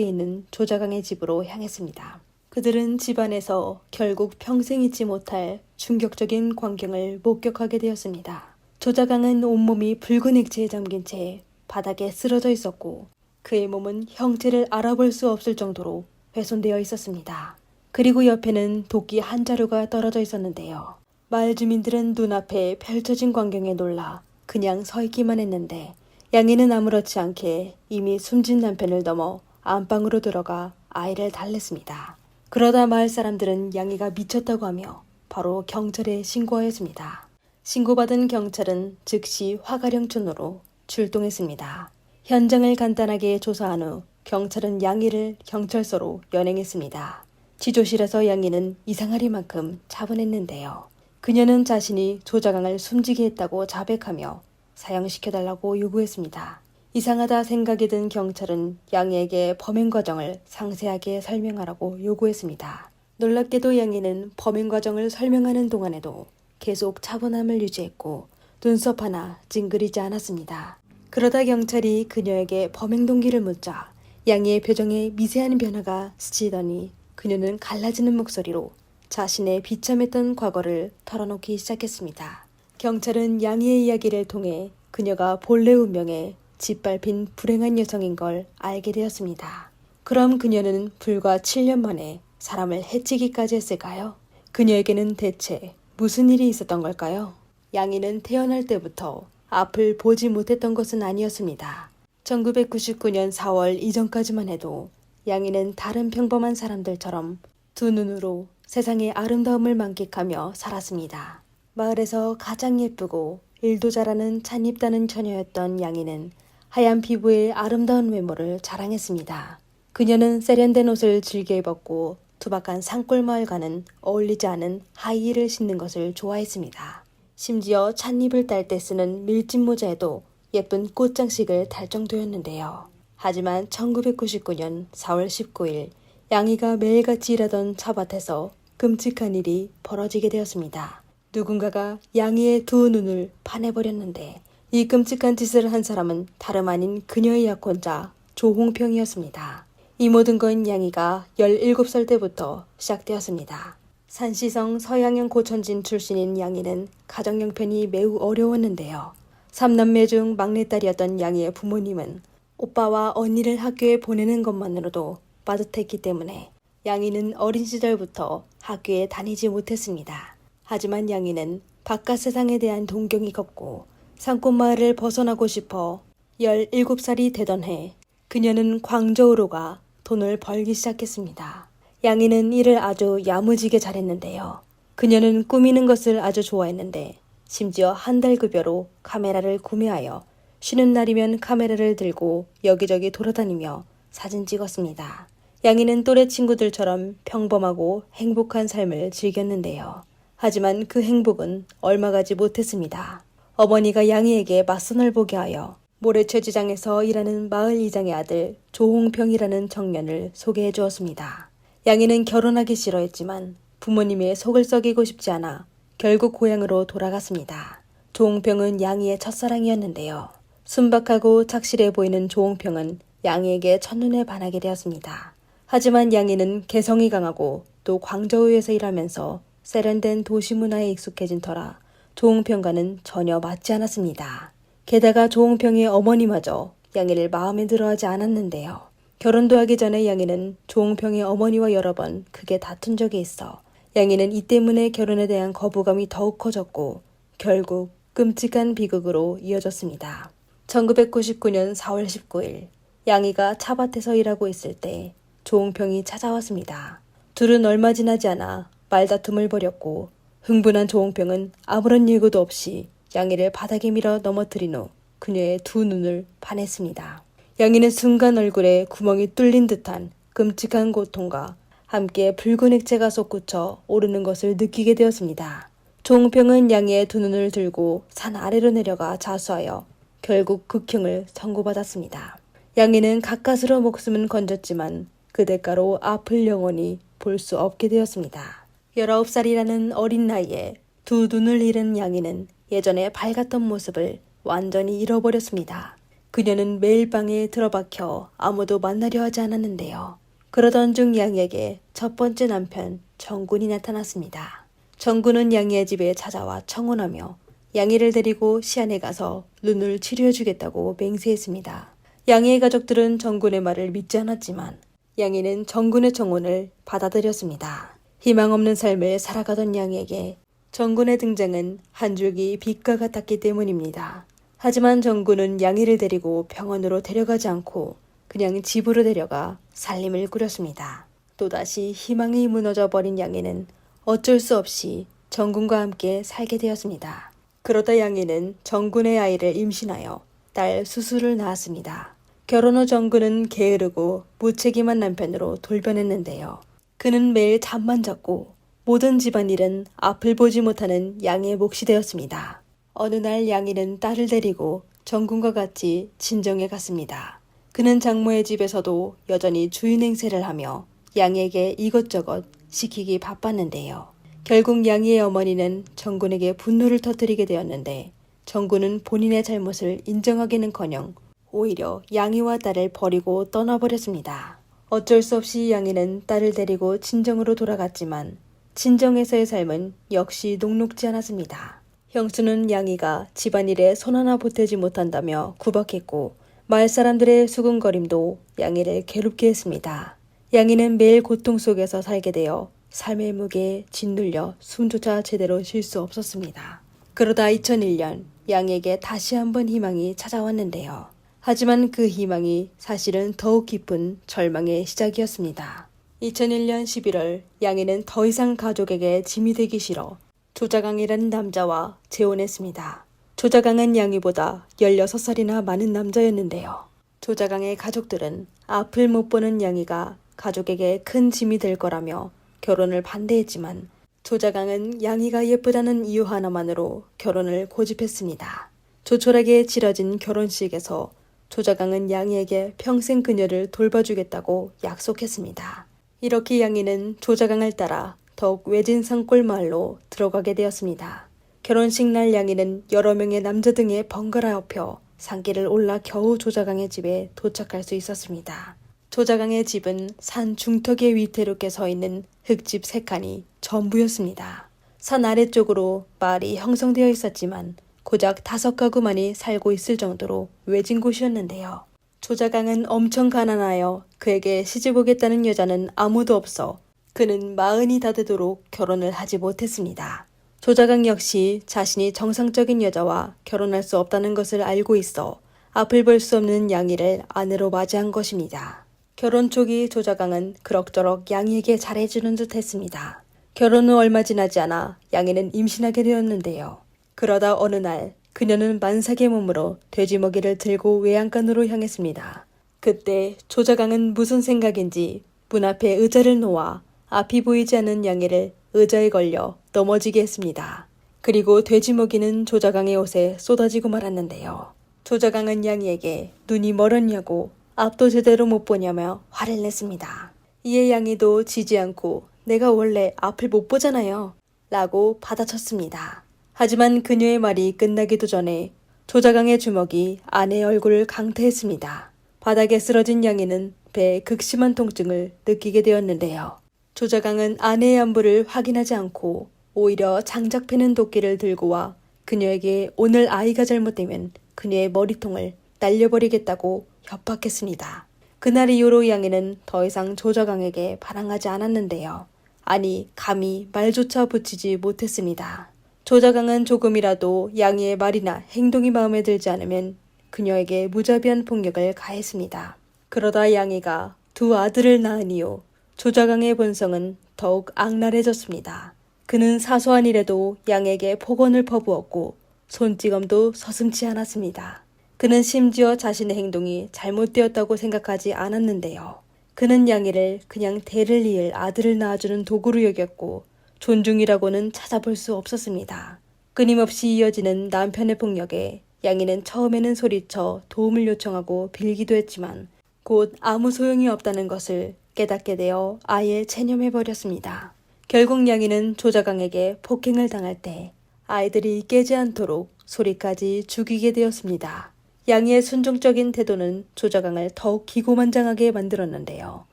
있는 조자강의 집으로 향했습니다. 그들은 집안에서 결국 평생 잊지 못할 충격적인 광경을 목격하게 되었습니다. 조자강은 온몸이 붉은 액체에 잠긴 채 바닥에 쓰러져 있었고 그의 몸은 형체를 알아볼 수 없을 정도로 훼손되어 있었습니다. 그리고 옆에는 도끼 한 자루가 떨어져 있었는데요. 마을 주민들은 눈앞에 펼쳐진 광경에 놀라 그냥 서 있기만 했는데 양이는 아무렇지 않게 이미 숨진 남편을 넘어 안방으로 들어가 아이를 달랬습니다. 그러다 마을 사람들은 양이가 미쳤다고 하며 바로 경찰에 신고하였습니다. 신고받은 경찰은 즉시 화가령촌으로 출동했습니다. 현장을 간단하게 조사한 후 경찰은 양이를 경찰서로 연행했습니다. 지조실에서 양이는 이상하리만큼 차분했는데요. 그녀는 자신이 조자강을 숨지게 했다고 자백하며 사형시켜달라고 요구했습니다. 이상하다 생각이 든 경찰은 양이에게 범행 과정을 상세하게 설명하라고 요구했습니다. 놀랍게도 양이는 범행 과정을 설명하는 동안에도 계속 차분함을 유지했고 눈썹 하나 찡그리지 않았습니다. 그러다 경찰이 그녀에게 범행 동기를 묻자 양이의 표정에 미세한 변화가 스치더니 그녀는 갈라지는 목소리로 자신의 비참했던 과거를 털어놓기 시작했습니다. 경찰은 양이의 이야기를 통해 그녀가 본래 운명에 짓밟힌 불행한 여성인 걸 알게 되었습니다. 그럼 그녀는 불과 7년 만에 사람을 해치기까지 했을까요? 그녀에게는 대체 무슨 일이 있었던 걸까요? 양이는 태어날 때부터 앞을 보지 못했던 것은 아니었습니다. 1999년 4월 이전까지만 해도 양이는 다른 평범한 사람들처럼 두 눈으로 세상의 아름다움을 만끽하며 살았습니다. 마을에서 가장 예쁘고 일도 잘하는 찬입다는 처녀였던 양이는 하얀 피부에 아름다운 외모를 자랑했습니다. 그녀는 세련된 옷을 즐겨 입었고 투박한 산골마을과는 어울리지 않은 하이힐을 신는 것을 좋아했습니다. 심지어 찻잎을 딸 때 쓰는 밀짚 모자에도 예쁜 꽃장식을 달 정도였는데요. 하지만 1999년 4월 19일 양이가 매일같이 일하던 차밭에서 끔찍한 일이 벌어지게 되었습니다. 누군가가 양이의 두 눈을 파내버렸는데 이 끔찍한 짓을 한 사람은 다름 아닌 그녀의 약혼자 조홍평이었습니다. 이 모든 건 양이가 17살 때부터 시작되었습니다. 산시성 서양형 고천진 출신인 양이는 가정 형편이 매우 어려웠는데요. 3남매 중 막내딸이었던 양이의 부모님은 오빠와 언니를 학교에 보내는 것만으로도 빠듯했기 때문에 양이는 어린 시절부터 학교에 다니지 못했습니다. 하지만 양이는 바깥 세상에 대한 동경이 컸고 산골마을을 벗어나고 싶어 17살이 되던 해 그녀는 광저우로 가 돈을 벌기 시작했습니다. 양이는 일을 아주 야무지게 잘했는데요. 그녀는 꾸미는 것을 아주 좋아했는데 심지어 한 달 급여로 카메라를 구매하여 쉬는 날이면 카메라를 들고 여기저기 돌아다니며 사진 찍었습니다. 양이는 또래 친구들처럼 평범하고 행복한 삶을 즐겼는데요. 하지만 그 행복은 얼마 가지 못했습니다. 어머니가 양이에게 맞선을 보게 하여 모래채지장에서 일하는 마을 이장의 아들 조홍평이라는 청년을 소개해 주었습니다. 양이는 결혼하기 싫어했지만 부모님의 속을 썩이고 싶지 않아 결국 고향으로 돌아갔습니다. 조홍평은 양이의 첫사랑이었는데요. 순박하고 착실해 보이는 조홍평은 양이에게 첫눈에 반하게 되었습니다. 하지만 양이는 개성이 강하고 또 광저우에서 일하면서 세련된 도시 문화에 익숙해진 터라 조홍평과는 전혀 맞지 않았습니다. 게다가 조홍평의 어머니마저 양이를 마음에 들어하지 않았는데요. 결혼도 하기 전에 양이는 조홍평의 어머니와 여러 번 크게 다툰 적이 있어 양이는 이 때문에 결혼에 대한 거부감이 더욱 커졌고 결국 끔찍한 비극으로 이어졌습니다. 1999년 4월 19일 양이가 차밭에서 일하고 있을 때 조홍평이 찾아왔습니다. 둘은 얼마 지나지 않아 말다툼을 벌였고 흥분한 조홍평은 아무런 예고도 없이 양이를 바닥에 밀어 넘어뜨린 후 그녀의 두 눈을 파냈습니다. 양이는 순간 얼굴에 구멍이 뚫린 듯한 끔찍한 고통과 함께 붉은 액체가 솟구쳐 오르는 것을 느끼게 되었습니다. 조홍평은 양이의 두 눈을 들고 산 아래로 내려가 자수하여 결국 극형을 선고받았습니다. 양이는 가까스로 목숨은 건졌지만 그 대가로 앞을 영원히 볼 수 없게 되었습니다. 19살이라는 어린 나이에 두 눈을 잃은 양이는 예전에 밝았던 모습을 완전히 잃어버렸습니다. 그녀는 매일 방에 들어박혀 아무도 만나려 하지 않았는데요. 그러던 중 양이에게 첫 번째 남편 정군이 나타났습니다. 정군은 양이의 집에 찾아와 청혼하며 양이를 데리고 시안에 가서 눈을 치료해주겠다고 맹세했습니다. 양이의 가족들은 정군의 말을 믿지 않았지만 양이는 정군의 청혼을 받아들였습니다. 희망 없는 삶을 살아가던 양이에게 정군의 등장은 한 줄기 빛과 같았기 때문입니다. 하지만 정군은 양이를 데리고 병원으로 데려가지 않고 그냥 집으로 데려가 살림을 꾸렸습니다. 또다시 희망이 무너져 버린 양이는 어쩔 수 없이 정군과 함께 살게 되었습니다. 그러다 양이는 정군의 아이를 임신하여 딸 수수를 낳았습니다. 결혼 후 정군은 게으르고 무책임한 남편으로 돌변했는데요. 그는 매일 잠만 잤고 모든 집안일은 앞을 보지 못하는 양이의 몫이 되었습니다. 어느 날 양이는 딸을 데리고 정군과 같이 진정에 갔습니다. 그는 장모의 집에서도 여전히 주인 행세를 하며 양이에게 이것저것 시키기 바빴는데요. 결국 양이의 어머니는 정군에게 분노를 터뜨리게 되었는데 정군은 본인의 잘못을 인정하기는커녕 오히려 양이와 딸을 버리고 떠나버렸습니다. 어쩔 수 없이 양이는 딸을 데리고 친정으로 돌아갔지만 친정에서의 삶은 역시 녹록지 않았습니다. 형수는 양이가 집안일에 손 하나 보태지 못한다며 구박했고 마을 사람들의 수군거림도 양이를 괴롭게 했습니다. 양이는 매일 고통 속에서 살게 되어 삶의 무게에 짓눌려 숨조차 제대로 쉴 수 없었습니다. 그러다 2001년 양이에게 다시 한번 희망이 찾아왔는데요. 하지만 그 희망이 사실은 더욱 깊은 절망의 시작이었습니다. 2001년 11월 양이는 더 이상 가족에게 짐이 되기 싫어 조자강이라는 남자와 재혼했습니다. 조자강은 양이보다 16살이나 많은 남자였는데요. 조자강의 가족들은 앞을 못 보는 양이가 가족에게 큰 짐이 될 거라며 결혼을 반대했지만 조자강은 양이가 예쁘다는 이유 하나만으로 결혼을 고집했습니다. 조촐하게 치러진 결혼식에서 조자강은 양이에게 평생 그녀를 돌봐주겠다고 약속했습니다. 이렇게 양이는 조자강을 따라 더욱 외진 산골 마을로 들어가게 되었습니다. 결혼식 날 양이는 여러 명의 남자 등에 번갈아 엎여 산길을 올라 겨우 조자강의 집에 도착할 수 있었습니다. 조자강의 집은 산 중턱에 위태롭게 서 있는 흙집 3칸이 전부였습니다. 산 아래쪽으로 마을이 형성되어 있었지만 고작 5가구만이 살고 있을 정도로 외진 곳이었는데요. 조자강은 엄청 가난하여 그에게 시집오겠다는 여자는 아무도 없어 그는 40이 다 되도록 결혼을 하지 못했습니다. 조자강 역시 자신이 정상적인 여자와 결혼할 수 없다는 것을 알고 있어 앞을 볼 수 없는 양이를 아내로 맞이한 것입니다. 결혼 초기 조자강은 그럭저럭 양이에게 잘해주는 듯 했습니다. 결혼 후 얼마 지나지 않아 양이는 임신하게 되었는데요. 그러다 어느 날 그녀는 만삭의 몸으로 돼지먹이를 들고 외양간으로 향했습니다. 그때 조자강은 무슨 생각인지 문 앞에 의자를 놓아 앞이 보이지 않는 양이를 의자에 걸려 넘어지게 했습니다. 그리고 돼지먹이는 조자강의 옷에 쏟아지고 말았는데요. 조자강은 양이에게 눈이 멀었냐고 앞도 제대로 못 보냐며 화를 냈습니다. 이에 양이도 지지 않고 내가 원래 앞을 못 보잖아요 라고 받아쳤습니다. 하지만 그녀의 말이 끝나기도 전에 조자강의 주먹이 아내의 얼굴을 강타했습니다. 바닥에 쓰러진 양이는 배에 극심한 통증을 느끼게 되었는데요. 조자강은 아내의 안부를 확인하지 않고 오히려 장작 패는 도끼를 들고 와 그녀에게 오늘 아이가 잘못되면 그녀의 머리통을 날려버리겠다고 협박했습니다. 그날 이후로 양이는 더 이상 조자강에게 반항하지 않았는데요. 아니, 감히 말조차 붙이지 못했습니다. 조자강은 조금이라도 양이의 말이나 행동이 마음에 들지 않으면 그녀에게 무자비한 폭력을 가했습니다. 그러다 양이가 두 아들을 낳은 이후 조자강의 본성은 더욱 악랄해졌습니다. 그는 사소한 일에도 양에게 폭언을 퍼부었고 손찌검도 서슴지 않았습니다. 그는 심지어 자신의 행동이 잘못되었다고 생각하지 않았는데요. 그는 양이를 그냥 대를 이을 아들을 낳아주는 도구로 여겼고 존중이라고는 찾아볼 수 없었습니다. 끊임없이 이어지는 남편의 폭력에 양이는 처음에는 소리쳐 도움을 요청하고 빌기도 했지만 곧 아무 소용이 없다는 것을 깨닫게 되어 아예 체념해버렸습니다. 결국 양이는 조자강에게 폭행을 당할 때 아이들이 깨지 않도록 소리까지 죽이게 되었습니다. 양이의 순종적인 태도는 조자강을 더욱 기고만장하게 만들었는데요.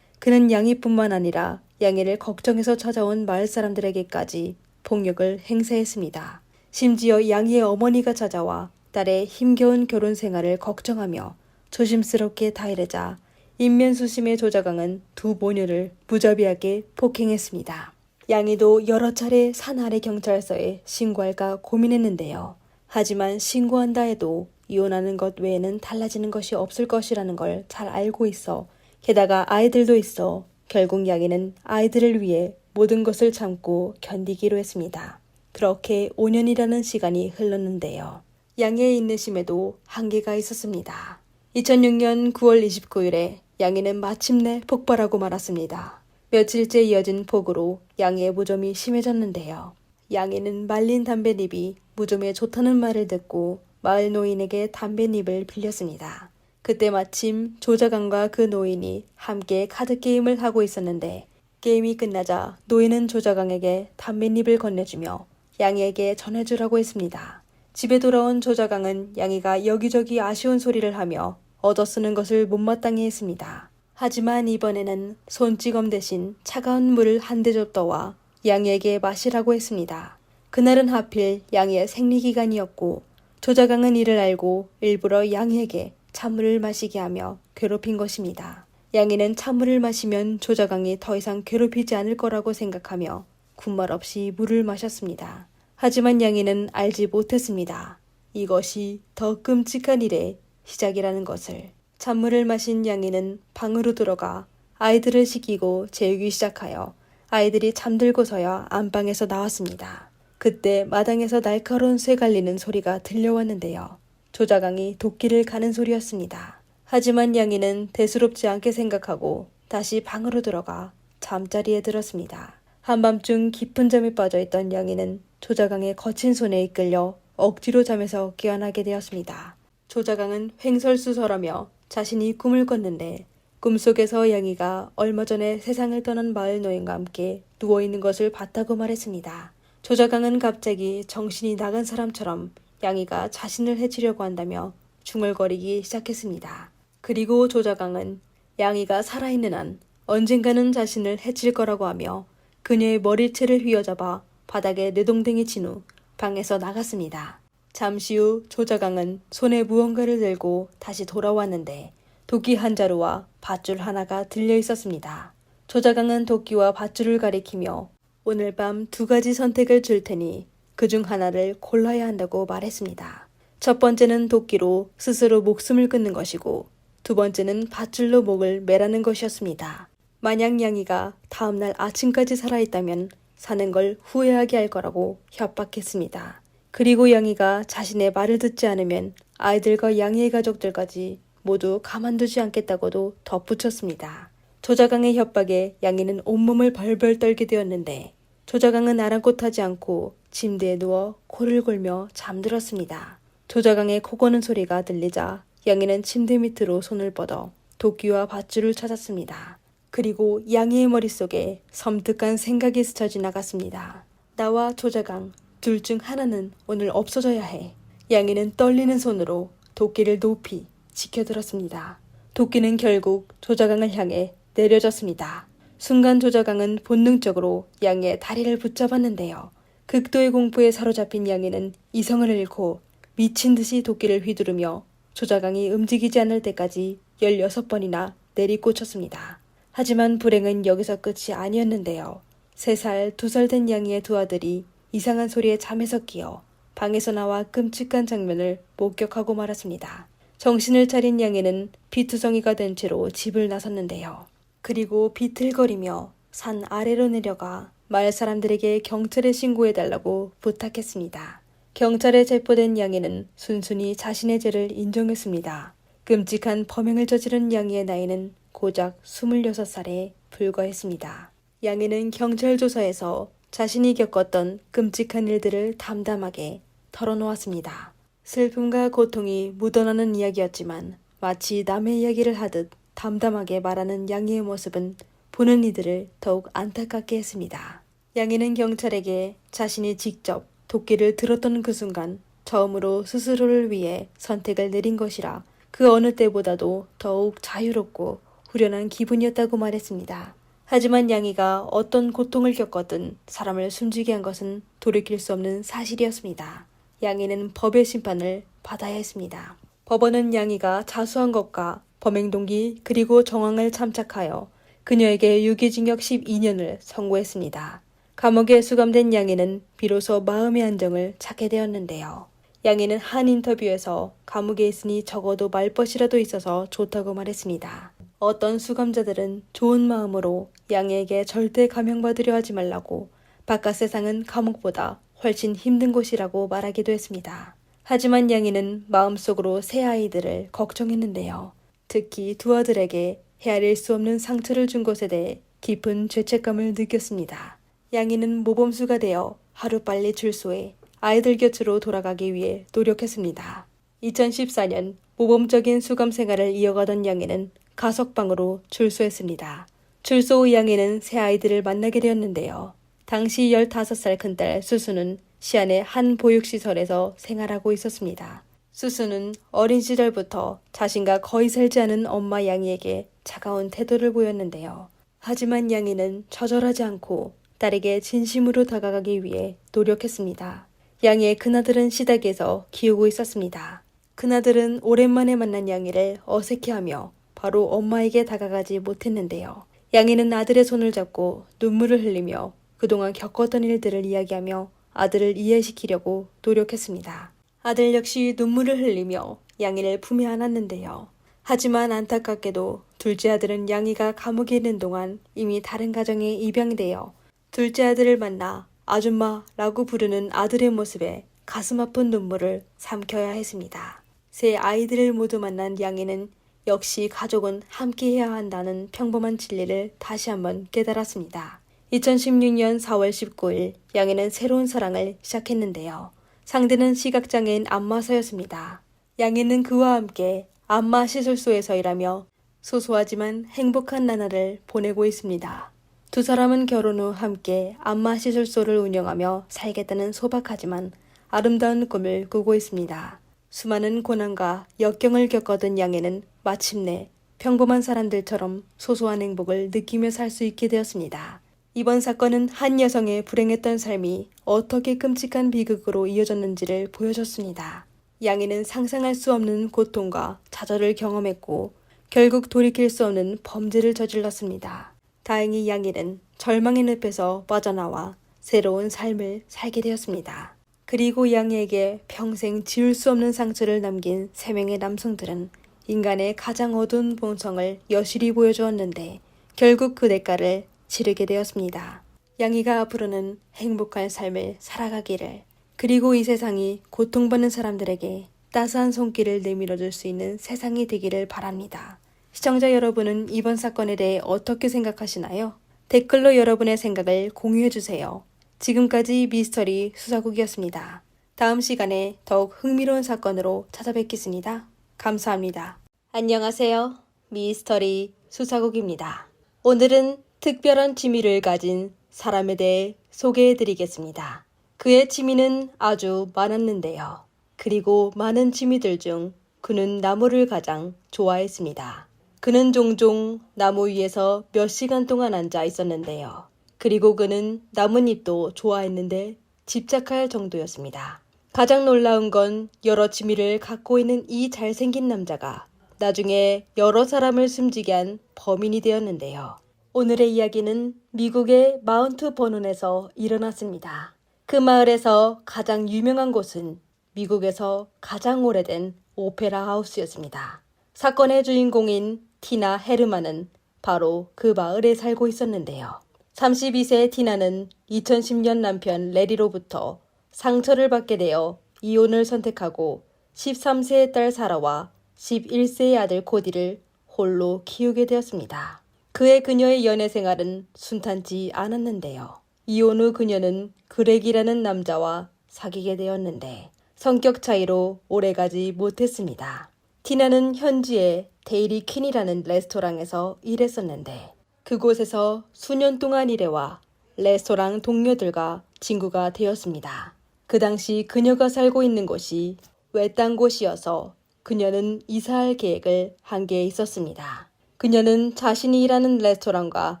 그는 양이뿐만 아니라 양이를 걱정해서 찾아온 마을 사람들에게까지 폭력을 행사했습니다. 심지어 양이의 어머니가 찾아와 딸의 힘겨운 결혼 생활을 걱정하며 조심스럽게 타이르자 인면수심의 조자강은 두 모녀를 무자비하게 폭행했습니다. 양이도 여러 차례 산 아래 경찰서에 신고할까 고민했는데요. 하지만 신고한다 해도 이혼하는 것 외에는 달라지는 것이 없을 것이라는 걸 잘 알고 있어 게다가 아이들도 있어 결국 양이는 아이들을 위해 모든 것을 참고 견디기로 했습니다. 그렇게 5년이라는 시간이 흘렀는데요. 양이의 인내심에도 한계가 있었습니다. 2006년 9월 29일에 양이는 마침내 폭발하고 말았습니다. 며칠째 이어진 폭우로 양이의 무좀이 심해졌는데요. 양이는 말린 담뱃잎이 무좀에 좋다는 말을 듣고 마을 노인에게 담뱃잎을 빌렸습니다. 그때 마침 조자강과 그 노인이 함께 카드게임을 하고 있었는데 게임이 끝나자 노인은 조자강에게 담뱃잎을 건네주며 양이에게 전해주라고 했습니다. 집에 돌아온 조자강은 양이가 여기저기 아쉬운 소리를 하며 얻어쓰는 것을 못마땅해 했습니다. 하지만 이번에는 손찌검 대신 차가운 물을 한 대접 떠와 양이에게 마시라고 했습니다. 그날은 하필 양이의 생리기간이었고 조자강은 이를 알고 일부러 양이에게 찬물을 마시게 하며 괴롭힌 것입니다. 양이는 찬물을 마시면 조자강이 더 이상 괴롭히지 않을 거라고 생각하며 군말 없이 물을 마셨습니다. 하지만 양이는 알지 못했습니다. 이것이 더 끔찍한 일의 시작이라는 것을. 찬물을 마신 양이는 방으로 들어가 아이들을 씻기고 재우기 시작하여 아이들이 잠들고서야 안방에서 나왔습니다. 그때 마당에서 날카로운 쇠 갈리는 소리가 들려왔는데요. 조자강이 도끼를 가는 소리였습니다. 하지만 양이는 대수롭지 않게 생각하고 다시 방으로 들어가 잠자리에 들었습니다. 한밤중 깊은 잠에 빠져있던 양이는 조자강의 거친 손에 이끌려 억지로 잠에서 깨어나게 되었습니다. 조자강은 횡설수설하며 자신이 꿈을 꿨는데 꿈속에서 양이가 얼마 전에 세상을 떠난 마을 노인과 함께 누워있는 것을 봤다고 말했습니다. 조자강은 갑자기 정신이 나간 사람처럼 양이가 자신을 해치려고 한다며 중얼거리기 시작했습니다. 그리고 조자강은 양이가 살아있는 한 언젠가는 자신을 해칠 거라고 하며 그녀의 머리채를 휘어잡아 바닥에 내동댕이 친 후 방에서 나갔습니다. 잠시 후 조자강은 손에 무언가를 들고 다시 돌아왔는데 도끼 한 자루와 밧줄 하나가 들려 있었습니다. 조자강은 도끼와 밧줄을 가리키며 오늘 밤 2가지 선택을 줄 테니 그중 하나를 골라야 한다고 말했습니다. 첫 번째는 도끼로 스스로 목숨을 끊는 것이고 두 번째는 밧줄로 목을 매라는 것이었습니다. 만약 양이가 다음날 아침까지 살아있다면 사는 걸 후회하게 할 거라고 협박했습니다. 그리고 양이가 자신의 말을 듣지 않으면 아이들과 양이의 가족들까지 모두 가만두지 않겠다고도 덧붙였습니다. 조자강의 협박에 양이는 온몸을 벌벌 떨게 되었는데 조자강은 아랑곳하지 않고 침대에 누워 코를 골며 잠들었습니다. 조자강의 코 고는 소리가 들리자 양이는 침대 밑으로 손을 뻗어 도끼와 밧줄을 찾았습니다. 그리고 양이의 머릿속에 섬뜩한 생각이 스쳐 지나갔습니다. 나와 조자강 둘 중 하나는 오늘 없어져야 해. 양이는 떨리는 손으로 도끼를 높이 지켜들었습니다. 도끼는 결국 조자강을 향해 내려졌습니다. 순간 조자강은 본능적으로 양의 다리를 붙잡았는데요. 극도의 공포에 사로잡힌 양이는 이성을 잃고 미친 듯이 도끼를 휘두르며 조자강이 움직이지 않을 때까지 16번이나 내리꽂혔습니다. 하지만 불행은 여기서 끝이 아니었는데요. 3살, 2살 된 양이의 두 아들이 이상한 소리에 잠에서 끼어 방에서 나와 끔찍한 장면을 목격하고 말았습니다. 정신을 차린 양이는 비투성이가 된 채로 집을 나섰는데요. 그리고 비틀거리며 산 아래로 내려가 마을 사람들에게 경찰에 신고해달라고 부탁했습니다. 경찰에 체포된 양이는 순순히 자신의 죄를 인정했습니다. 끔찍한 범행을 저지른 양이의 나이는 고작 26살에 불과했습니다. 양이는 경찰 조사에서 자신이 겪었던 끔찍한 일들을 담담하게 털어놓았습니다. 슬픔과 고통이 묻어나는 이야기였지만 마치 남의 이야기를 하듯 담담하게 말하는 양이의 모습은 보는 이들을 더욱 안타깝게 했습니다. 양이는 경찰에게 자신이 직접 도끼를 들었던 그 순간 처음으로 스스로를 위해 선택을 내린 것이라 그 어느 때보다도 더욱 자유롭고 후련한 기분이었다고 말했습니다. 하지만 양이가 어떤 고통을 겪었든 사람을 숨지게 한 것은 돌이킬 수 없는 사실이었습니다. 양이는 법의 심판을 받아야 했습니다. 법원은 양이가 자수한 것과 범행 동기 그리고 정황을 참작하여 그녀에게 유기징역 12년을 선고했습니다. 감옥에 수감된 양이는 비로소 마음의 안정을 찾게 되었는데요. 양이는 한 인터뷰에서 감옥에 있으니 적어도 말벗이라도 있어서 좋다고 말했습니다. 어떤 수감자들은 좋은 마음으로 양이에게 절대 감형받으려 하지 말라고 바깥 세상은 감옥보다 훨씬 힘든 곳이라고 말하기도 했습니다. 하지만 양이는 마음속으로 세 아이들을 걱정했는데요. 특히 두 아들에게 헤아릴 수 없는 상처를 준 것에 대해 깊은 죄책감을 느꼈습니다. 양이는 모범수가 되어 하루빨리 출소해 아이들 곁으로 돌아가기 위해 노력했습니다. 2014년 모범적인 수감 생활을 이어가던 양이는 가석방으로 출소했습니다. 출소 후 양이는 새 아이들을 만나게 되었는데요. 당시 15살 큰딸 수수는 시안의 한 보육시설에서 생활하고 있었습니다. 수수는 어린 시절부터 자신과 거의 살지 않은 엄마 양이에게 차가운 태도를 보였는데요. 하지만 양이는 처절하지 않고 딸에게 진심으로 다가가기 위해 노력했습니다. 양이의 큰아들은 시댁에서 키우고 있었습니다. 큰아들은 오랜만에 만난 양이를 어색해하며 바로 엄마에게 다가가지 못했는데요. 양이는 아들의 손을 잡고 눈물을 흘리며 그동안 겪었던 일들을 이야기하며 아들을 이해시키려고 노력했습니다. 아들 역시 눈물을 흘리며 양이를 품에 안았는데요. 하지만 안타깝게도 둘째 아들은 양이가 감옥에 있는 동안 이미 다른 가정에 입양되어 둘째 아들을 만나 아줌마라고 부르는 아들의 모습에 가슴 아픈 눈물을 삼켜야 했습니다. 세 아이들을 모두 만난 양이는 역시 가족은 함께해야 한다는 평범한 진리를 다시 한번 깨달았습니다. 2016년 4월 19일 양이는 새로운 사랑을 시작했는데요. 상대는 시각장애인 안마사였습니다. 양이는 그와 함께 안마 시술소에서 일하며 소소하지만 행복한 나날을 보내고 있습니다. 두 사람은 결혼 후 함께 안마 시술소를 운영하며 살겠다는 소박하지만 아름다운 꿈을 꾸고 있습니다. 수많은 고난과 역경을 겪었던 양이는 마침내 평범한 사람들처럼 소소한 행복을 느끼며 살 수 있게 되었습니다. 이번 사건은 한 여성의 불행했던 삶이 어떻게 끔찍한 비극으로 이어졌는지를 보여줬습니다. 양이는 상상할 수 없는 고통과 좌절을 경험했고 결국 돌이킬 수 없는 범죄를 저질렀습니다. 다행히 양이는 절망의 늪에서 빠져나와 새로운 삶을 살게 되었습니다. 그리고 양이에게 평생 지울 수 없는 상처를 남긴 3명의 남성들은 인간의 가장 어두운 본성을 여실히 보여주었는데 결국 그 대가를 치르게 되었습니다. 양이가 앞으로는 행복한 삶을 살아가기를, 그리고 이 세상이 고통받는 사람들에게 따스한 손길을 내밀어줄 수 있는 세상이 되기를 바랍니다. 시청자 여러분은 이번 사건에 대해 어떻게 생각하시나요? 댓글로 여러분의 생각을 공유해주세요. 지금까지 미스터리 수사국이었습니다. 다음 시간에 더욱 흥미로운 사건으로 찾아뵙겠습니다. 감사합니다. 안녕하세요. 미스터리 수사국입니다. 오늘은 특별한 취미를 가진 사람에 대해 소개해드리겠습니다. 그의 취미는 아주 많았는데요. 그리고 많은 취미들 중 그는 나무를 가장 좋아했습니다. 그는 종종 나무 위에서 몇 시간 동안 앉아 있었는데요. 그리고 그는 나뭇잎도 좋아했는데 집착할 정도였습니다. 가장 놀라운 건 여러 취미를 갖고 있는 이 잘생긴 남자가 나중에 여러 사람을 숨지게 한 범인이 되었는데요. 오늘의 이야기는 미국의 마운트 버논에서 일어났습니다. 그 마을에서 가장 유명한 곳은 미국에서 가장 오래된 오페라 하우스였습니다. 사건의 주인공인 티나 헤르만은 바로 그 마을에 살고 있었는데요. 32세 티나는 2010년 남편 레리로부터 상처를 받게 되어 이혼을 선택하고 13세의 딸 사라와 11세의 아들 코디를 홀로 키우게 되었습니다. 그녀의 연애 생활은 순탄치 않았는데요. 이혼 후 그녀는 그렉이라는 남자와 사귀게 되었는데 성격 차이로 오래가지 못했습니다. 티나는 현지의 데이리 퀸이라는 레스토랑에서 일했었는데 그곳에서 수년 동안 일해와 레스토랑 동료들과 친구가 되었습니다. 그 당시 그녀가 살고 있는 곳이 외딴 곳이어서 그녀는 이사할 계획을 한 게 있었습니다. 그녀는 자신이 일하는 레스토랑과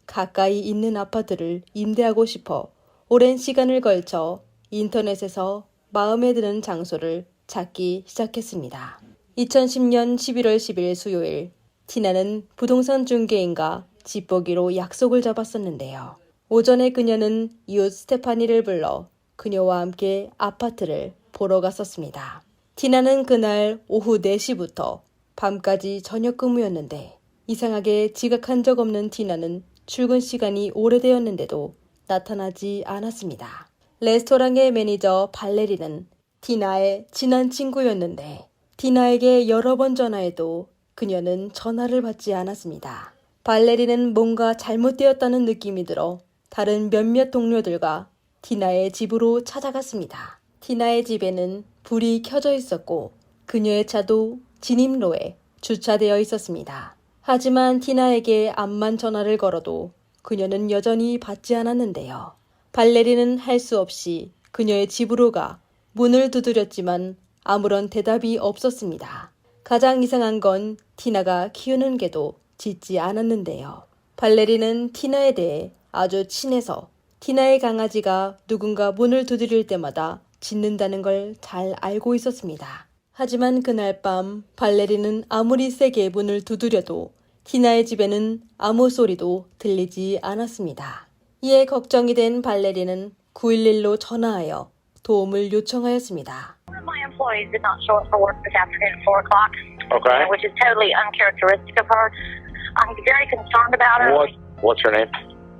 가까이 있는 아파트를 임대하고 싶어 오랜 시간을 걸쳐 인터넷에서 마음에 드는 장소를 찾기 시작했습니다. 2010년 11월 10일 수요일, 티나는 부동산 중개인과 집 보기로 약속을 잡았었는데요. 오전에 그녀는 이웃 스테파니를 불러 그녀와 함께 아파트를 보러 갔었습니다. 티나는 그날 오후 4시부터 밤까지 저녁 근무였는데 이상하게 지각한 적 없는 티나는 출근 시간이 오래되었는데도 나타나지 않았습니다. 레스토랑의 매니저 발레리는 티나의 친한 친구였는데 티나에게 여러 번 전화해도 그녀는 전화를 받지 않았습니다. 발레리는 뭔가 잘못되었다는 느낌이 들어 다른 몇몇 동료들과 티나의 집으로 찾아갔습니다. 티나의 집에는 불이 켜져 있었고 그녀의 차도 진입로에 주차되어 있었습니다. 하지만 티나에게 암만 전화를 걸어도 그녀는 여전히 받지 않았는데요. 발레리는 할 수 없이 그녀의 집으로 가 문을 두드렸지만 아무런 대답이 없었습니다. 가장 이상한 건 티나가 키우는 개도 짖지 않았는데요. 발레리는 티나에 대해 아주 친해서 티나의 강아지가 누군가 문을 두드릴 때마다 짖는다는 걸 잘 알고 있었습니다. 하지만 그날 밤 발레리는 아무리 세게 문을 두드려도 티나의 집에는 아무 소리도 들리지 않았습니다. 이에 걱정이 된 발레리는 911로 전화하여 도움을 요청하였습니다. One of my employees did not show up for work this afternoon at 4 o'clock, Okay. which is totally uncharacteristic of her. I'm very concerned about her. What's her name?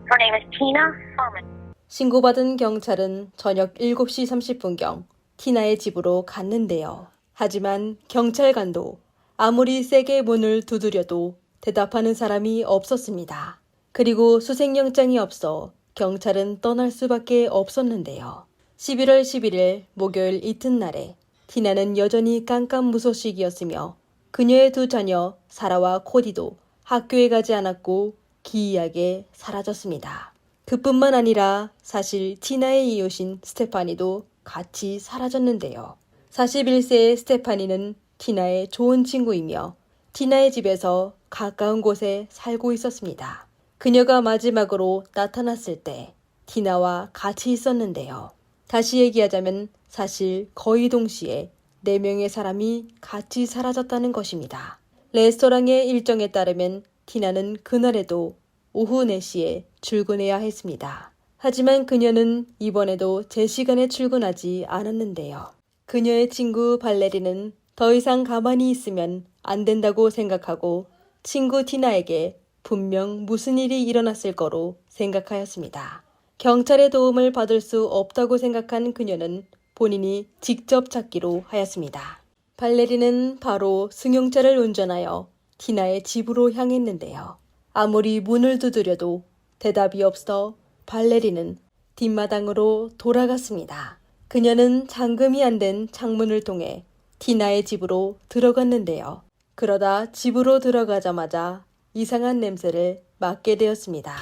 Her name is Tina Herman. 신고받은 경찰은 저녁 7시 30분경 티나의 집으로 갔는데요. 하지만 경찰관도 아무리 세게 문을 두드려도 대답하는 사람이 없었습니다. 그리고 수색영장이 없어 경찰은 떠날 수밖에 없었는데요. 11월 11일 목요일 이튿날에 티나는 여전히 깜깜무소식이었으며 그녀의 두 자녀 사라와 코디도 학교에 가지 않았고 기이하게 사라졌습니다. 그뿐만 아니라 사실 티나의 이웃인 스테파니도 같이 사라졌는데요. 41세의 스테파니는 티나의 좋은 친구이며 티나의 집에서 가까운 곳에 살고 있었습니다. 그녀가 마지막으로 나타났을 때 티나와 같이 있었는데요. 다시 얘기하자면 사실 거의 동시에 4명의 사람이 같이 사라졌다는 것입니다. 레스토랑의 일정에 따르면 티나는 그날에도 오후 4시에 출근해야 했습니다. 하지만 그녀는 이번에도 제 시간에 출근하지 않았는데요. 그녀의 친구 발레리는 더 이상 가만히 있으면 안 된다고 생각하고 친구 티나에게 분명 무슨 일이 일어났을 거로 생각하였습니다. 경찰의 도움을 받을 수 없다고 생각한 그녀는 본인이 직접 찾기로 하였습니다. 발레리는 바로 승용차를 운전하여 티나의 집으로 향했는데요. 아무리 문을 두드려도 대답이 없어 발레리는 뒷마당으로 돌아갔습니다. 그녀는 잠금이 안 된 창문을 통해 티나의 집으로 들어갔는데요. 그러다 집으로 들어가자마자 이상한 냄새를 맡게 되었습니다.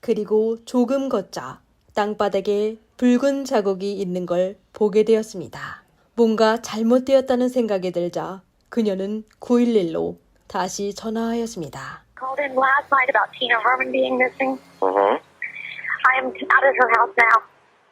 그리고 조금 걷자 땅바닥에 붉은 자국이 있는 걸 보게 되었습니다. 뭔가 잘못되었다는 생각이 들자 그녀는 911로 다시 전화하였습니다. Called in last night about Tina Herman being missing. I am out of her house now.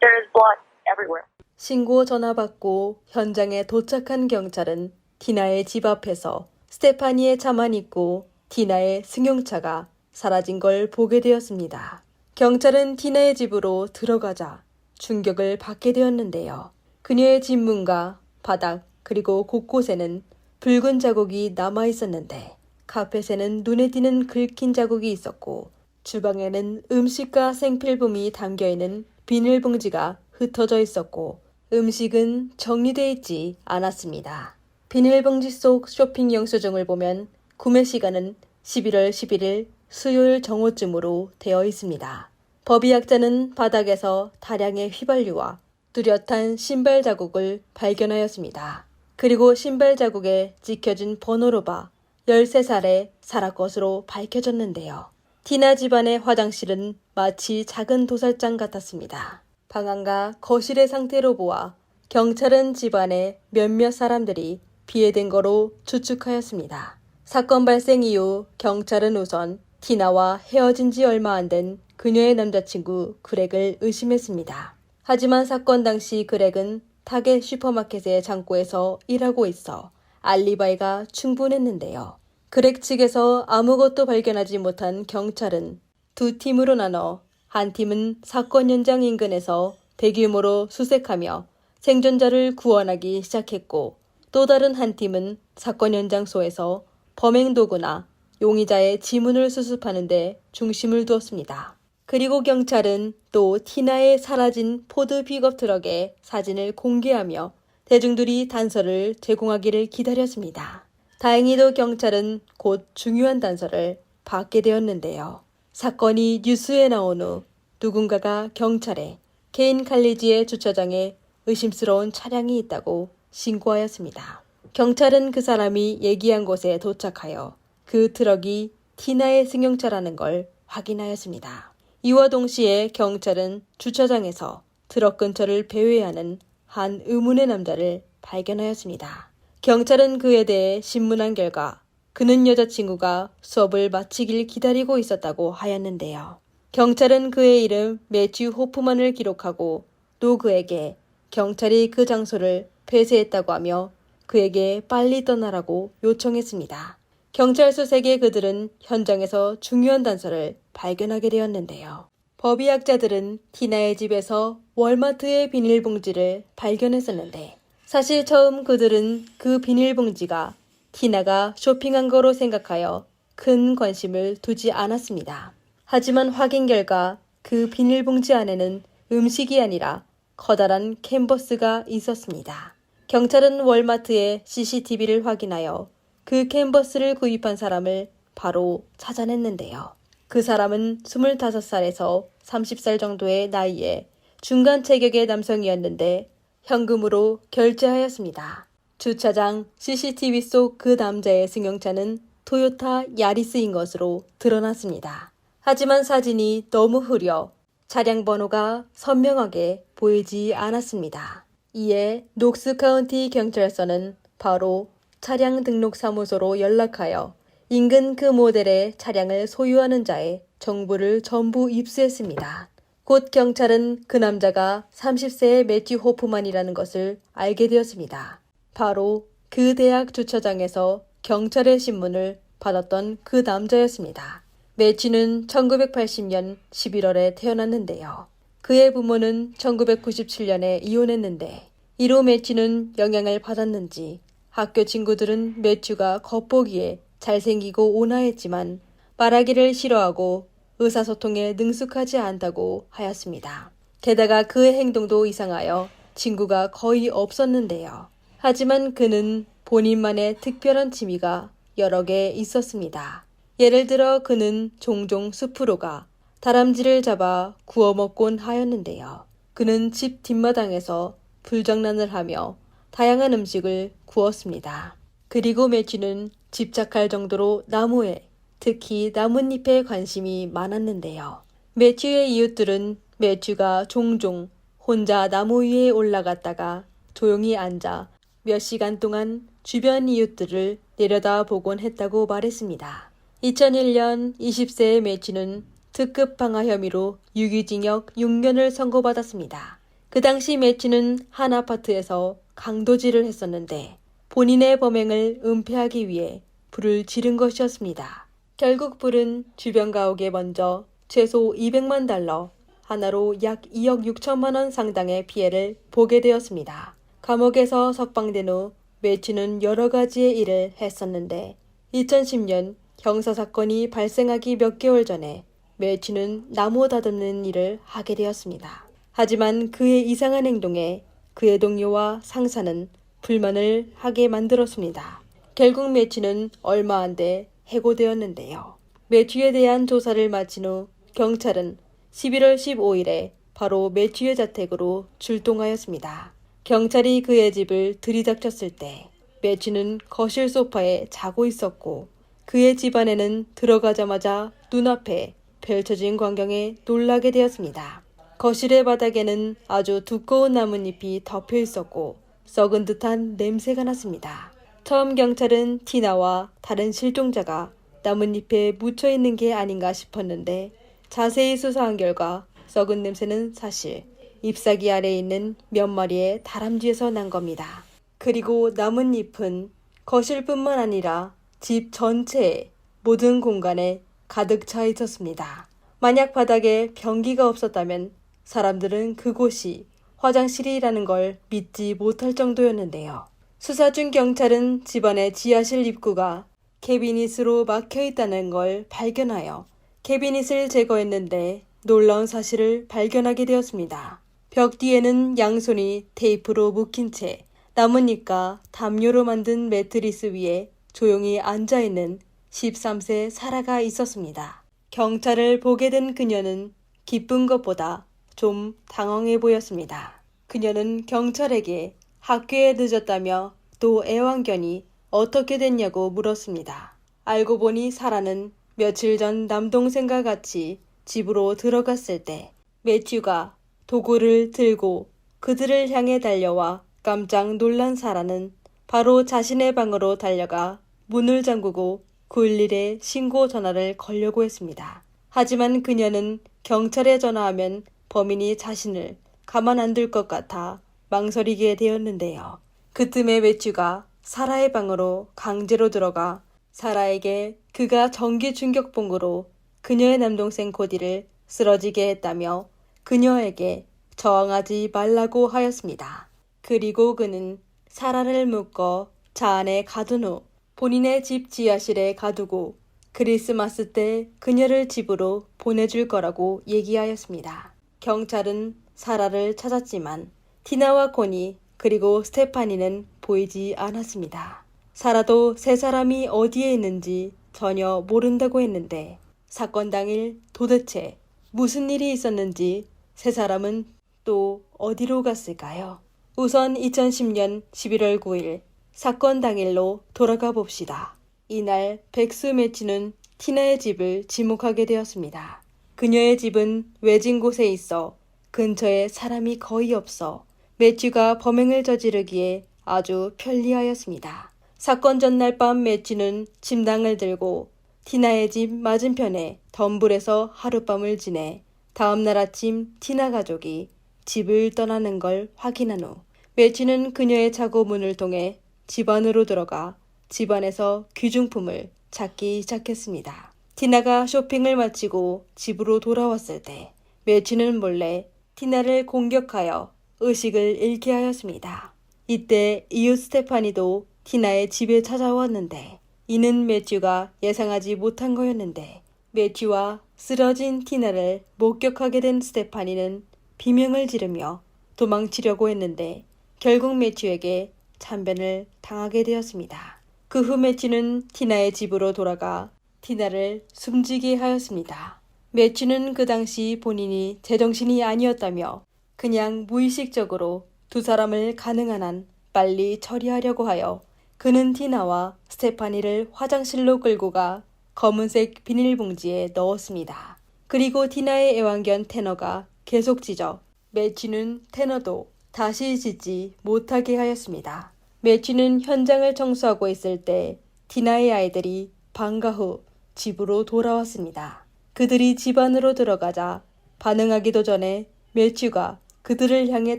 There is blood everywhere. 신고 전화 받고 현장에 도착한 경찰은 티나의 집 앞에서 스테파니의 차만 있고 티나의 승용차가 사라진 걸 보게 되었습니다. 경찰은 티나의 집으로 들어가자 충격을 받게 되었는데요. 그녀의 집 문과 바닥 그리고 곳곳에는 붉은 자국이 남아 있었는데 카펫에는 눈에 띄는 긁힌 자국이 있었고 주방에는 음식과 생필품이 담겨있는 비닐봉지가 흩어져 있었고 음식은 정리되어 있지 않았습니다. 비닐봉지 속 쇼핑 영수증을 보면 구매 시간은 11월 11일 수요일 정오쯤으로 되어 있습니다. 법의학자는 바닥에서 다량의 휘발유와 뚜렷한 신발 자국을 발견하였습니다. 그리고 신발 자국에 찍혀진 번호로 봐 13살의 사라 것으로 밝혀졌는데요. 티나 집안의 화장실은 마치 작은 도살장 같았습니다. 방안과 거실의 상태로 보아 경찰은 집안에 몇몇 사람들이 피해된 거로 추측하였습니다. 사건 발생 이후 경찰은 우선 티나와 헤어진 지 얼마 안 된 그녀의 남자친구 그렉을 의심했습니다. 하지만 사건 당시 그렉은 타겟 슈퍼마켓의 창고에서 일하고 있어 알리바이가 충분했는데요. 그렉 측에서 아무것도 발견하지 못한 경찰은 두 팀으로 나눠 한 팀은 사건 현장 인근에서 대규모로 수색하며 생존자를 구원하기 시작했고 또 다른 한 팀은 사건 현장소에서 범행 도구나 용의자의 지문을 수습하는 데 중심을 두었습니다. 그리고 경찰은 또 티나의 사라진 포드 픽업 트럭의 사진을 공개하며 대중들이 단서를 제공하기를 기다렸습니다. 다행히도 경찰은 곧 중요한 단서를 받게 되었는데요. 사건이 뉴스에 나온 후 누군가가 경찰에 케인 칼리지의 주차장에 의심스러운 차량이 있다고 신고하였습니다. 경찰은 그 사람이 얘기한 곳에 도착하여 그 트럭이 티나의 승용차라는 걸 확인하였습니다. 이와 동시에 경찰은 주차장에서 트럭 근처를 배회하는 한 의문의 남자를 발견하였습니다. 경찰은 그에 대해 신문한 결과 그는 여자친구가 수업을 마치길 기다리고 있었다고 하였는데요. 경찰은 그의 이름 매튜 호프만을 기록하고 또 그에게 경찰이 그 장소를 폐쇄했다고 하며 그에게 빨리 떠나라고 요청했습니다. 경찰 수색에 그들은 현장에서 중요한 단서를 발견하게 되었는데요. 법의학자들은 티나의 집에서 월마트의 비닐봉지를 발견했었는데 사실 처음 그들은 그 비닐봉지가 티나가 쇼핑한 거로 생각하여 큰 관심을 두지 않았습니다. 하지만 확인 결과 그 비닐봉지 안에는 음식이 아니라 커다란 캔버스가 있었습니다. 경찰은 월마트의 CCTV를 확인하여 그 캔버스를 구입한 사람을 바로 찾아냈는데요. 그 사람은 25살에서 30살 정도의 나이에 중간 체격의 남성이었는데 현금으로 결제하였습니다. 주차장 CCTV 속 그 남자의 승용차는 토요타 야리스인 것으로 드러났습니다. 하지만 사진이 너무 흐려 차량 번호가 선명하게 보이지 않았습니다. 이에 녹스카운티 경찰서는 바로 차량 등록 사무소로 연락하여 인근 그 모델의 차량을 소유하는 자의 정보를 전부 입수했습니다. 곧 경찰은 그 남자가 30세의 매튜 호프만이라는 것을 알게 되었습니다. 바로 그 대학 주차장에서 경찰의 신문을 받았던 그 남자였습니다. 매튜는 1980년 11월에 태어났는데요. 그의 부모는 1997년에 이혼했는데 이로 매튜는 영향을 받았는지 학교 친구들은 매튜가 겉보기에 잘생기고 온화했지만 말하기를 싫어하고 의사소통에 능숙하지 않다고 하였습니다. 게다가 그의 행동도 이상하여 친구가 거의 없었는데요. 하지만 그는 본인만의 특별한 취미가 여러 개 있었습니다. 예를 들어 그는 종종 숲으로 가 다람쥐를 잡아 구워 먹곤 하였는데요. 그는 집 뒷마당에서 불장난을 하며 다양한 음식을 구웠습니다. 그리고 매튜는 집착할 정도로 나무에, 특히 나뭇잎에 관심이 많았는데요. 매튜의 이웃들은 매튜가 종종 혼자 나무 위에 올라갔다가 조용히 앉아 몇 시간 동안 주변 이웃들을 내려다보곤 했다고 말했습니다. 2001년 20세의 매튜는 특급 방화 혐의로 유기징역 6년을 선고받았습니다. 그 당시 매튜는 한 아파트에서 강도질을 했었는데 본인의 범행을 은폐하기 위해 불을 지른 것이었습니다. 결국 불은 주변 가옥에 먼저 최소 200만 달러, 하나로 약 2억 6천만 원 상당의 피해를 보게 되었습니다. 감옥에서 석방된 후 매튜는 여러 가지의 일을 했었는데 2010년 형사사건이 발생하기 몇 개월 전에 매튜는 나무 다듬는 일을 하게 되었습니다. 하지만 그의 이상한 행동에 그의 동료와 상사는 불만을 하게 만들었습니다. 결국 매튜는 얼마 안 돼 해고되었는데요. 매튜에 대한 조사를 마친 후 경찰은 11월 15일에 바로 매튜의 자택으로 출동하였습니다. 경찰이 그의 집을 들이닥쳤을 때 매튜는 거실 소파에 자고 있었고 그의 집 안에는 들어가자마자 눈앞에 펼쳐진 광경에 놀라게 되었습니다. 거실의 바닥에는 아주 두꺼운 나뭇잎이 덮여 있었고 썩은 듯한 냄새가 났습니다. 처음 경찰은 티나와 다른 실종자가 나뭇잎에 묻혀 있는 게 아닌가 싶었는데 자세히 수사한 결과 썩은 냄새는 사실 잎사귀 아래에 있는 몇 마리의 다람쥐에서 난 겁니다. 그리고 나뭇잎은 거실뿐만 아니라 집 전체의 모든 공간에 가득 차 있었습니다. 만약 바닥에 변기가 없었다면 사람들은 그곳이 화장실이라는 걸 믿지 못할 정도였는데요. 수사 중 경찰은 집안의 지하실 입구가 캐비닛으로 막혀 있다는 걸 발견하여 캐비닛을 제거했는데 놀라운 사실을 발견하게 되었습니다. 벽 뒤에는 양손이 테이프로 묶인 채 나뭇잎과 담요로 만든 매트리스 위에 조용히 앉아있는 13세 사라가 있었습니다. 경찰을 보게 된 그녀는 기쁜 것보다 좀 당황해 보였습니다. 그녀는 경찰에게 학교에 늦었다며 또 애완견이 어떻게 됐냐고 물었습니다. 알고 보니 사라는 며칠 전 남동생과 같이 집으로 들어갔을 때 매튜가 도구를 들고 그들을 향해 달려와 깜짝 놀란 사라는 바로 자신의 방으로 달려가 문을 잠그고 911에 신고 전화를 걸려고 했습니다. 하지만 그녀는 경찰에 전화하면 범인이 자신을 가만 안 둘 것 같아 망설이게 되었는데요. 그쯤에 매튜가 사라의 방으로 강제로 들어가 사라에게 그가 전기 충격봉으로 그녀의 남동생 코디를 쓰러지게 했다며 그녀에게 저항하지 말라고 하였습니다. 그리고 그는 사라를 묶어 차 안에 가둔 후 본인의 집 지하실에 가두고 크리스마스 때 그녀를 집으로 보내줄 거라고 얘기하였습니다. 경찰은 사라를 찾았지만 티나와 코니 그리고 스테파니는 보이지 않았습니다. 사라도 세 사람이 어디에 있는지 전혀 모른다고 했는데 사건 당일 도대체 무슨 일이 있었는지 세 사람은 또 어디로 갔을까요? 우선 2010년 11월 9일 사건 당일로 돌아가 봅시다. 이날 백수 매튜는 티나의 집을 지목하게 되었습니다. 그녀의 집은 외진 곳에 있어 근처에 사람이 거의 없어 매튜가 범행을 저지르기에 아주 편리하였습니다. 사건 전날 밤 매튜는 침낭을 들고 티나의 집 맞은편에 덤불에서 하룻밤을 지내 다음날 아침 티나 가족이 집을 떠나는 걸 확인한 후 매튜는 그녀의 차고 문을 통해 집 안으로 들어가 집 안에서 귀중품을 찾기 시작했습니다. 티나가 쇼핑을 마치고 집으로 돌아왔을 때 매튜는 몰래 티나를 공격하여 의식을 잃게 하였습니다. 이때 이웃 스테파니도 티나의 집에 찾아왔는데 이는 매튜가 예상하지 못한 거였는데 매튜와 쓰러진 티나를 목격하게 된 스테파니는 비명을 지르며 도망치려고 했는데 결국 매튜에게 참변을 당하게 되었습니다. 그 후 매튜는 티나의 집으로 돌아가 티나를 숨지게 하였습니다. 매튜는 그 당시 본인이 제정신이 아니었다며 그냥 무의식적으로 두 사람을 가능한 한 빨리 처리하려고 하여 그는 티나와 스테파니를 화장실로 끌고 가 검은색 비닐봉지에 넣었습니다. 그리고 티나의 애완견 테너가 계속 짖어 매튜는 테너도 다시 짖지 못하게 하였습니다. 매튜는 현장을 청소하고 있을 때 티나의 아이들이 방과 후 집으로 돌아왔습니다. 그들이 집 안으로 들어가자 반응하기도 전에 매튜가 그들을 향해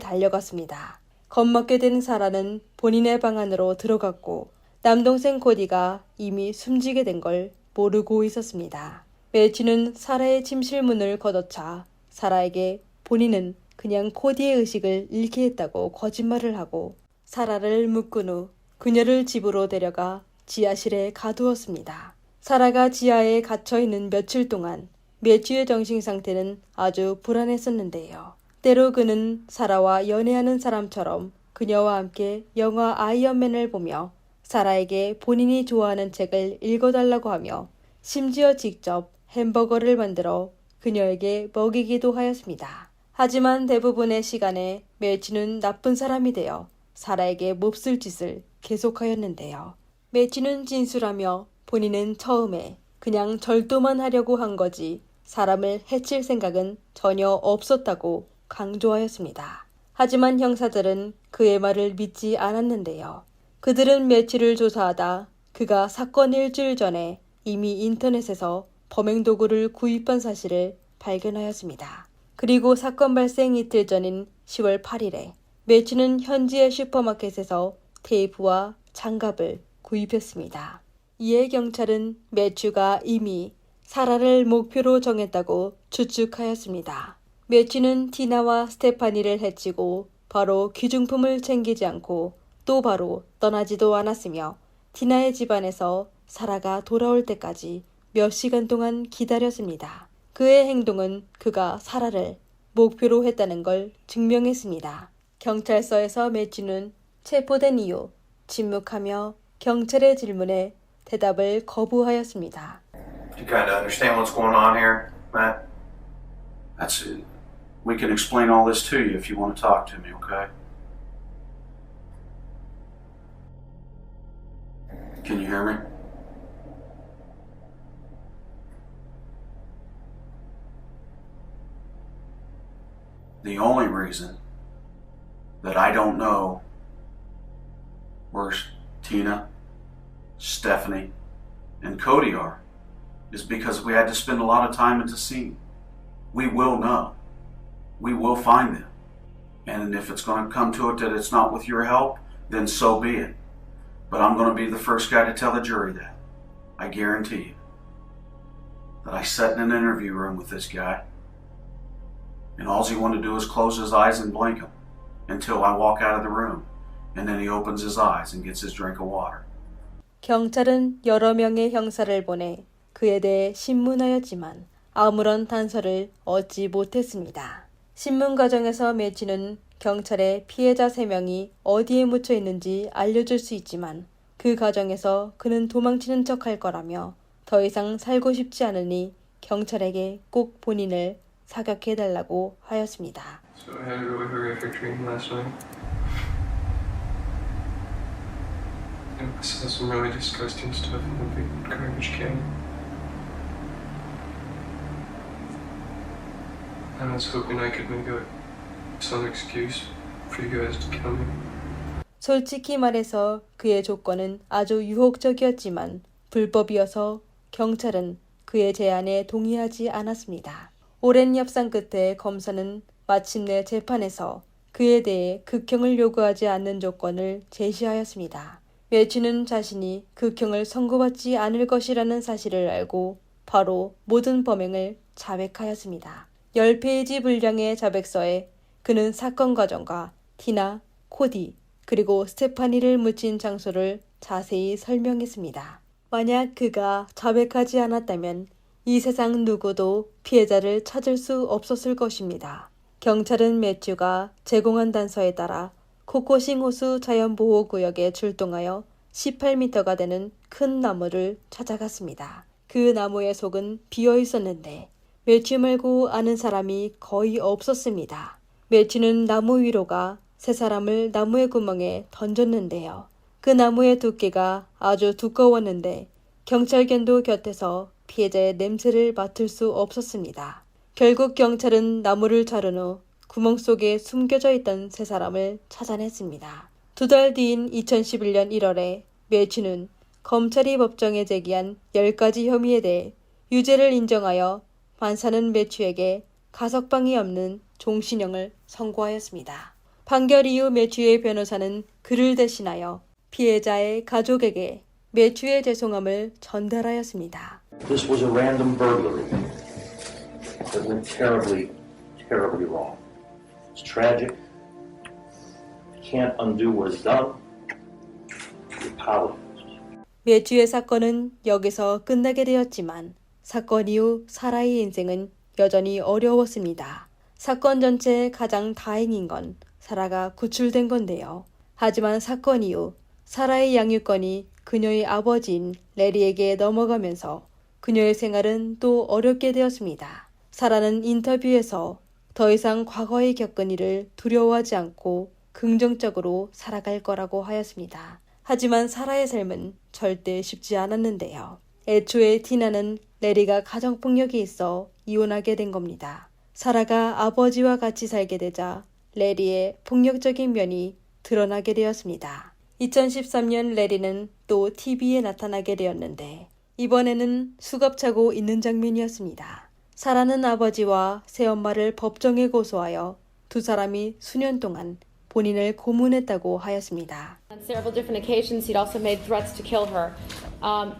달려갔습니다. 겁먹게 된 사라는 본인의 방 안으로 들어갔고 남동생 코디가 이미 숨지게 된 걸 모르고 있었습니다. 매튜는 사라의 침실 문을 걷어차 사라에게 본인은 그냥 코디의 의식을 잃게 했다고 거짓말을 하고 사라를 묶은 후 그녀를 집으로 데려가 지하실에 가두었습니다. 사라가 지하에 갇혀있는 며칠 동안 매튜의 정신 상태는 아주 불안했었는데요. 때로 그는 사라와 연애하는 사람처럼 그녀와 함께 영화 아이언맨을 보며 사라에게 본인이 좋아하는 책을 읽어달라고 하며 심지어 직접 햄버거를 만들어 그녀에게 먹이기도 하였습니다. 하지만 대부분의 시간에 매튜는 나쁜 사람이 되어 사라에게 몹쓸 짓을 계속하였는데요. 매튜는 진술하며 본인은 처음에 그냥 절도만 하려고 한 거지 사람을 해칠 생각은 전혀 없었다고 강조하였습니다. 하지만 형사들은 그의 말을 믿지 않았는데요. 그들은 매튜를 조사하다 그가 사건 일주일 전에 이미 인터넷에서 범행 도구를 구입한 사실을 발견하였습니다. 그리고 사건 발생 이틀 전인 10월 8일에 매튜는 현지의 슈퍼마켓에서 테이프와 장갑을 구입했습니다. 이에 경찰은 매튜가 이미 사라를 목표로 정했다고 추측하였습니다. 매튜는 티나와 스테파니를 해치고 바로 귀중품을 챙기지 않고 또 바로 떠나지도 않았으며 티나의 집안에서 사라가 돌아올 때까지 몇 시간 동안 기다렸습니다. 그의 행동은 그가 사라를 목표로 했다는 걸 증명했습니다. 경찰서에서 매튜는 체포된 이후 침묵하며 경찰의 질문에 대답을 거부하였습니다. Do you kind of understand what's going on here, Matt? That's it. We can explain all this to you if you want to talk to me, okay? Can you hear me? The only reason that I don't know where Tina, Stephanie, and Cody are is because we had to spend a lot of time at the scene. We will know. We will find them. And if it's going to come to it that it's not with your help, then so be it. But I'm going to be the first guy to tell the jury that. I guarantee you. That I sat in an interview room with this guy, and all he wanted to do is close his eyes and blink them until I walk out of the room. And then he opens his eyes and gets his drink of water. 경찰은 여러 명의 형사를 보내 그에 대해 신문하였지만 아무런 단서를 얻지 못했습니다. 신문 과정에서 매튜는 경찰에 피해자 3명이 어디에 묻혀 있는지 알려줄 수 있지만 그 과정에서 그는 도망치는 척할 거라며 더 이상 살고 싶지 않으니 경찰에게 꼭 본인을 사격해달라고 하였습니다. So I had a really horrific dream last night. I saw some really disgusting stuff in the big garbage can. I was hoping I could make some excuse for you guys to kill me. 솔직히 말해서 그의 조건은 아주 유혹적이었지만 불법이어서 경찰은 그의 제안에 동의하지 않았습니다. 오랜 협상 끝에 검사는 마침내 재판에서 그에 대해 극형을 요구하지 않는 조건을 제시하였습니다. 매튜는 자신이 극형을 선고받지 않을 것이라는 사실을 알고 바로 모든 범행을 자백하였습니다. 10페이지 분량의 자백서에 그는 사건 과정과 티나, 코디, 그리고 스테파니를 묻힌 장소를 자세히 설명했습니다. 만약 그가 자백하지 않았다면 이 세상 누구도 피해자를 찾을 수 없었을 것입니다. 경찰은 매튜가 제공한 단서에 따라 코코싱 호수 자연보호구역에 출동하여 18m가 되는 큰 나무를 찾아갔습니다. 그 나무의 속은 비어 있었는데 매튜 말고 아는 사람이 거의 없었습니다. 매튜는 나무 위로 가 세 사람을 나무의 구멍에 던졌는데요. 그 나무의 두께가 아주 두꺼웠는데 경찰견도 곁에서 피해자의 냄새를 맡을 수 없었습니다. 결국 경찰은 나무를 자른 후 구멍 속에 숨겨져 있던 세 사람을 찾아냈습니다. 두 달 뒤인 2011년 1월에 매튜는 검찰이 법정에 제기한 10가지 혐의에 대해 유죄를 인정하여 판사는 매튜에게 가석방이 없는 종신형을 선고하였습니다. 판결 이후 매튜의 변호사는 그를 대신하여 피해자의 가족에게 매튜의 죄송함을 전달하였습니다. This was a random burglary that went terribly, terribly wrong. It's tragic. Can't undo what is done. We apologize. 매튜의 사건은 여기서 끝나게 되었지만 사건 이후 사라의 인생은 여전히 어려웠습니다. 사건 전체에 가장 다행인 건 사라가 구출된 건데요. 하지만 사건 이후 사라의 양육권이 그녀의 아버지인 레리에게 넘어가면서 그녀의 생활은 또 어렵게 되었습니다. 사라는 인터뷰에서 더 이상 과거에 겪은 일을 두려워하지 않고 긍정적으로 살아갈 거라고 하였습니다. 하지만 사라의 삶은 절대 쉽지 않았는데요. 애초에 티나는 레리가 가정폭력이 있어 이혼하게 된 겁니다. 사라가 아버지와 같이 살게 되자 레리의 폭력적인 면이 드러나게 되었습니다. 2013년 레리는 또 TV에 나타나게 되었는데 이번에는 수갑차고 있는 장면이었습니다. 사라는 아버지와 새엄마를 법정에 고소하여 두 사람이 수년 동안 본인을 고문했다고 하였습니다. On several different occasions, he'd also made threats to kill her.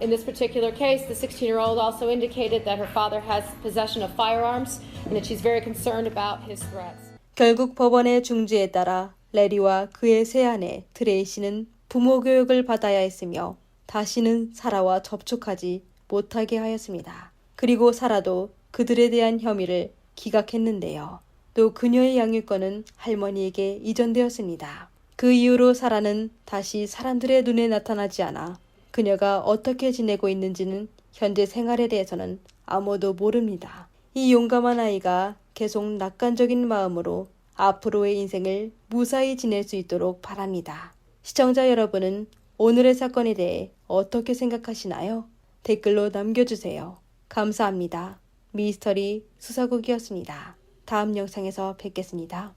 In this particular case, the 16-year-old also indicated that her father has possession of firearms and that she's very concerned about his threats. 결국 법원의 중지에 따라 레리와 그의 새 아내 트레이시는 부모 교육을 받아야 했으며 다시는 사라와 접촉하지 못하게 하였습니다. 그리고 사라도 그들에 대한 혐의를 기각했는데요. 또 그녀의 양육권은 할머니에게 이전되었습니다. 그 이후로 사라는 다시 사람들의 눈에 나타나지 않아 그녀가 어떻게 지내고 있는지는 현재 생활에 대해서는 아무도 모릅니다. 이 용감한 아이가 계속 낙관적인 마음으로 앞으로의 인생을 무사히 지낼 수 있도록 바랍니다. 시청자 여러분은 오늘의 사건에 대해 어떻게 생각하시나요? 댓글로 남겨주세요. 감사합니다. 미스터리 수사국이었습니다. 다음 영상에서 뵙겠습니다.